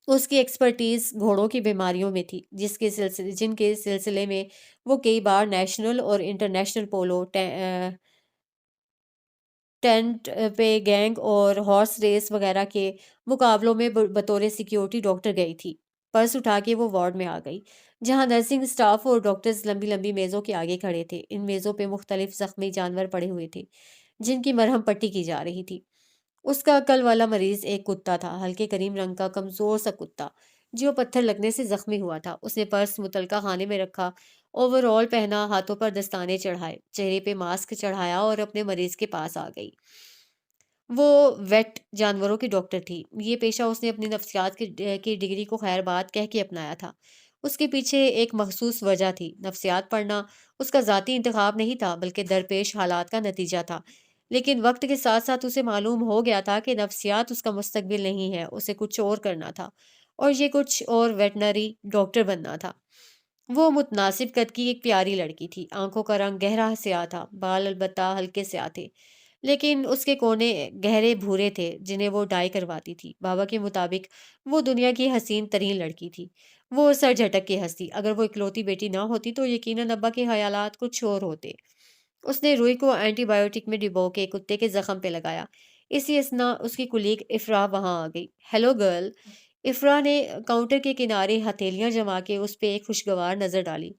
اس کی ایکسپرٹیز گھوڑوں کی بیماریوں میں تھی، جن کے سلسلے میں وہ کئی بار نیشنل اور انٹرنیشنل پولو ٹینٹ پہ گینگ اور ہارس ریس وغیرہ کے مقابلوں میں بطور سیکیورٹی ڈاکٹر گئی تھی۔ پرس اٹھا کے وہ وارڈ میں آ گئی، جہاں نرسنگ سٹاف اور ڈاکٹرز لمبی لمبی میزوں کے آگے کھڑے تھے۔ ان میزوں پہ مختلف زخمی جانور پڑے ہوئے تھے جن کی مرہم پٹی کی جا رہی تھی۔ اس کا عقل والا مریض ایک کتا تھا، ہلکے کریم رنگ کا کمزور سا کتا جو پتھر لگنے سے زخمی ہوا تھا۔ اس نے پرس متعلقہ خانے میں رکھا، اوور آل پہنا، ہاتھوں پر دستانے چڑھائے، چہرے پہ ماسک چڑھایا اور اپنے مریض کے پاس آ گئی۔ وہ ویٹ جانوروں کی ڈاکٹر تھی۔ یہ پیشہ اس نے اپنی نفسیات کی ڈگری کو خیر بات کہہ کے اپنایا تھا۔ اس کے پیچھے ایک مخصوص وجہ تھی۔ نفسیات پڑھنا اس کا ذاتی انتخاب نہیں تھا بلکہ درپیش حالات کا نتیجہ تھا۔ لیکن وقت کے ساتھ ساتھ اسے معلوم ہو گیا تھا کہ نفسیات اس کا مستقبل نہیں ہے، اسے کچھ اور کرنا تھا، اور یہ کچھ اور ویٹنری ڈاکٹر بننا تھا۔ وہ متناسب قد کی ایک پیاری لڑکی تھی، آنکھوں کا رنگ گہرا سیاہ تھا، بال البتہ ہلکے سیاہ تھے، لیکن اس کے کونے گہرے بھورے تھے جنہیں وہ ڈائی کرواتی تھی۔ بابا کے مطابق وہ دنیا کی حسین ترین لڑکی تھی۔ وہ سر جھٹک کے ہنسی۔ اگر وہ اکلوتی بیٹی نہ ہوتی تو یقیناً ابا کے خیالات کچھ اور ہوتے۔ اس نے روئی کو اینٹی بائیوٹک میں ڈبو کے کتے کے زخم پہ لگایا۔ اسی اثنا اس کی کولیگ افرا وہاں آ گئی۔ Hello girl. افرا نے کاؤنٹر کے کنارے ہتھیلیاں جما کے اس پہ ایک خوشگوار نظر ڈالی۔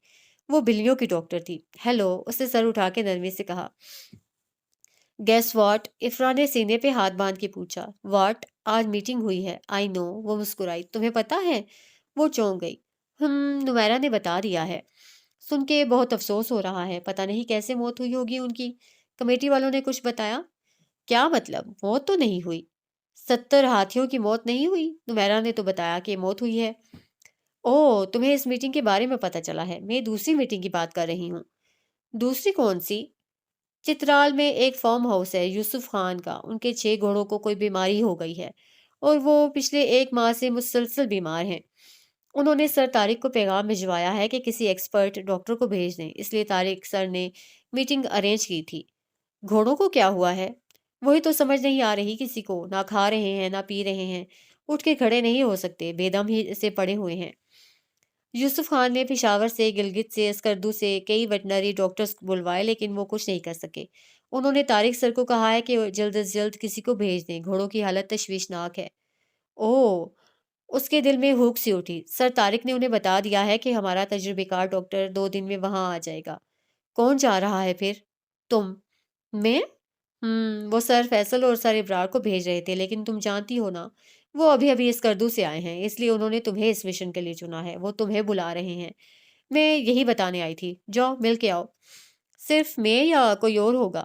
وہ بلیوں کی ڈاکٹر تھی۔ ہیلو، اس نے سر اٹھا کے نرمی سے کہا۔ Guess what? افرا نے سینے پہ ہاتھ باندھ کے پوچھا۔ واٹ؟ آج میٹنگ ہوئی ہے۔ آئی نو، وہ مسکرائی۔ تمہیں پتا ہے؟ وہ چونک گئی۔ نمیرا نے بتا دیا ہے۔ سن کے بہت افسوس ہو رہا ہے، پتہ نہیں کیسے موت ہوئی ہوگی ان کی۔ کمیٹی والوں نے کچھ بتایا؟ کیا مطلب؟ موت تو نہیں ہوئی۔ 70 ہاتھیوں کی موت نہیں ہوئی؟ نمیرا نے تو بتایا کہ موت ہوئی ہے۔ تمہیں اس میٹنگ کے بارے میں پتہ چلا ہے؟ میں دوسری میٹنگ کی بات کر رہی ہوں۔ دوسری کون سی؟ چترال میں ایک فارم ہاؤس ہے یوسف خان کا، ان کے 6 گھوڑوں کو کوئی بیماری ہو گئی ہے اور وہ پچھلے 1 ماہ سے مسلسل بیمار ہیں۔ انہوں نے سر طارق کو پیغام بھجوایا ہے کہ کسی ایکسپرٹ ڈاکٹر کو بھیج دیں، اس لیے طارق سر نے میٹنگ ارینج کی تھی۔ گھوڑوں کو کیا ہوا ہے؟ وہی تو سمجھ نہیں آ رہی کسی کو، نہ کھا رہے ہیں نہ پی رہے ہیں، اٹھ کے کھڑے نہیں ہو سکتے، بے دم ہی سے پڑے ہوئے ہیں۔ یوسف خان نے پشاور سے، گلگت سے، اسکردو سے کئی ویٹنری ڈاکٹرز بلوائے لیکن وہ کچھ نہیں کر سکے۔ انہوں نے طارق سر کو کہا ہے کہ جلد از جلد کسی کو بھیج دیں، گھوڑوں کی حالت تشویشناک ہے۔ اس کے دل میں ہوک سی اٹھی۔ سر طارق نے انہیں بتا دیا ہے کہ ہمارا تجربے کار ڈاکٹر 2 دن میں وہاں آ جائے گا۔ کون جا رہا ہے پھر؟ تم؟ میں؟ وہ سر فیصل اور سر ابرار کو بھیج رہے تھے لیکن تم جانتی ہو نا، وہ ابھی ابھی اسکردو سے آئے ہیں، اس لیے انہوں نے تمہیں اس مشن کے لیے چنا ہے، وہ تمہیں بلا رہے ہیں۔ میں یہی بتانے آئی تھی، جاؤ مل کے آؤ۔ صرف میں یا کوئی اور ہوگا؟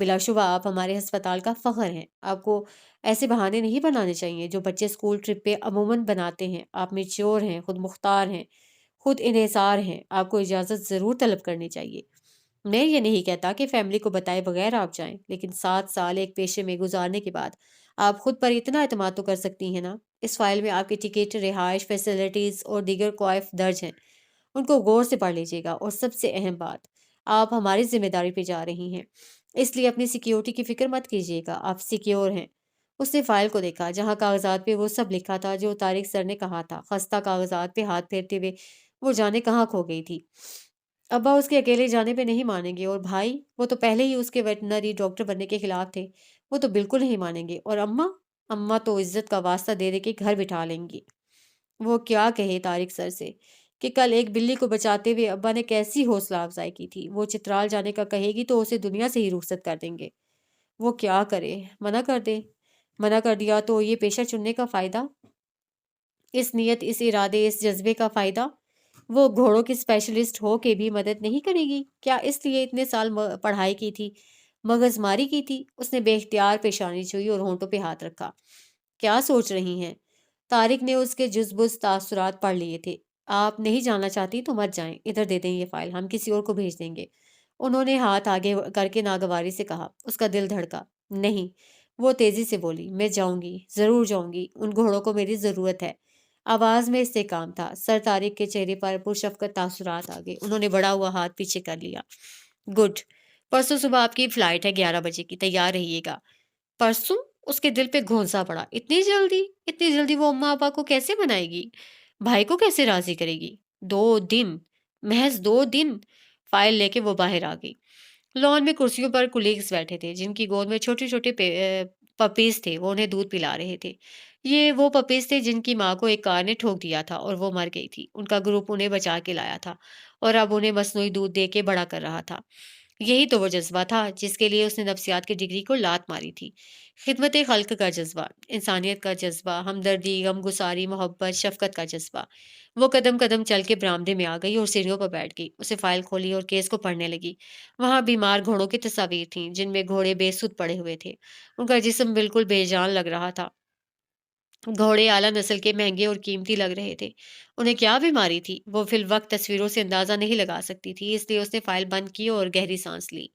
بلا شبہ آپ ہمارے ہسپتال کا فخر ہیں۔ آپ کو ایسے بہانے نہیں بنانے چاہیے جو بچے اسکول ٹرپ پہ عموماً بناتے ہیں۔ آپ میچور ہیں، خود مختار ہیں، خود انحصار ہیں۔ آپ کو اجازت ضرور طلب کرنی چاہیے۔ میں یہ نہیں کہتا کہ فیملی کو بتائے بغیر آپ جائیں، لیکن 7 سال ایک پیشے میں گزارنے کے بعد آپ خود پر اتنا اعتماد تو کر سکتی ہیں نا۔ اس فائل میں آپ کی ٹکٹ، رہائش، فیسلٹیز اور دیگر کوائف درج ہیں۔ ان کو غور سے پڑھ لیجیے گا، اور سب سے اہم بات، آپ ہماری ذمہ داری پہ جا رہی ہیں، اس لیے اپنی سیکیورٹی کی فکر مت کیجیے گا۔ آپ سیکیور ہیں۔ اس نے فائل کو دیکھا جہاں کاغذات پہ وہ سب لکھا تھا جو طارق سر نے کہا تھا۔ خستہ کاغذات پہ ہاتھ پھیرتے ہوئے وہ جانے کہاں کھو گئی تھی۔ ابا اس کے اکیلے جانے پہ نہیں مانیں گے، اور بھائی وہ تو پہلے ہی اس کے ویٹنری ڈاکٹر بننے کے خلاف تھے، وہ تو بالکل نہیں مانیں گے۔ اور اماں، اماں تو عزت کا واسطہ دے دے کے گھر بٹھا لیں گی۔ وہ کیا کہے طارق سر سے کہ کل ایک بلی کو بچاتے ہوئے ابا نے کیسی حوصلہ افزائی کی تھی۔ وہ چترال جانے کا کہے گی تو اسے دنیا سے ہی رخصت کر دیں گے۔ وہ کیا کرے؟ منع کر دے۔ منع کر دیا تو یہ پیشہ چننے کا فائدہ، اس نیت، اس ارادے، اس جذبے کا فائدہ؟ وہ گھوڑوں کی اسپیشلسٹ ہو کے بھی مدد نہیں کرے گی کیا؟ اس لیے اتنے سال پڑھائی کی تھی، مغز ماری کی تھی؟ اس نے بے اختیار پیشانی چھوئی اور ہونٹوں پہ ہاتھ رکھا۔ کیا سوچ رہی ہیں؟ طارق نے اس کے جزبز تاثرات پڑھ لیے تھے۔ آپ نہیں جانا چاہتی تو مت جائیں، ادھر دے دیں یہ فائل، ہم کسی اور کو بھیج دیں گے۔ انہوں نے ہاتھ آگے کر کے ناگواری سے کہا۔ اس کا دل دھڑکا۔ نہیں، وہ تیزی سے بولی، میں جاؤں گی، ضرور جاؤں گی، ان گھوڑوں کو میری ضرورت ہے۔ آواز میں استحکام تھا۔ سر طارق کے چہرے پر پرشفقت تاثرات آ گئے۔ انہوں نے بڑا ہوا ہاتھ پیچھے کر لیا۔ گڈ، پرسوں صبح آپ کی فلائٹ ہے 11 بجے کی، تیار رہیے گا۔ پرسوں؟ اس کے دل پہ گھونسا پڑا۔ اتنی جلدی؟ اتنی جلدی وہ اماں ابا کو کیسے منائے گی؟ بھائی کو کیسے راضی کرے گی؟ 2 دن، محض 2 دن۔ فائل لے کے وہ باہر آ گئی۔ لان میں کرسیوں پر کولیگز بیٹھے تھے جن کی گود میں چھوٹے چھوٹے پپیز تھے، وہ انہیں دودھ پلا رہے تھے۔ یہ وہ پپیز تھے جن کی ماں کو ایک کار نے ٹھوک دیا تھا اور وہ مر گئی تھی۔ ان کا گروپ انہیں بچا کے لایا تھا اور اب انہیں مصنوعی دودھ دے کے بڑا کر رہا تھا۔ یہی تو وہ جذبہ تھا جس کے لیے اس نے نفسیات کی ڈگری کو لات ماری تھی۔ خدمت خلق کا جذبہ، انسانیت کا جذبہ، ہمدردی، غم گساری، محبت، شفقت کا جذبہ۔ وہ قدم قدم چل کے برآمدے میں آ گئی اور سیڑھیوں پر بیٹھ گئی۔ اسے فائل کھولی اور کیس کو پڑھنے لگی۔ وہاں بیمار گھوڑوں کی تصاویر تھیں جن میں گھوڑے بے سود پڑے ہوئے تھے۔ ان کا جسم بالکل بے جان لگ رہا تھا۔ گھوڑے اعلیٰ نسل کے، مہنگے اور قیمتی لگ رہے تھے۔ انہیں کیا بیماری تھی وہ فی الوقت تصویروں سے اندازہ نہیں لگا سکتی تھی، اس لیے اس نے فائل بند کی اور گہری سانس لی۔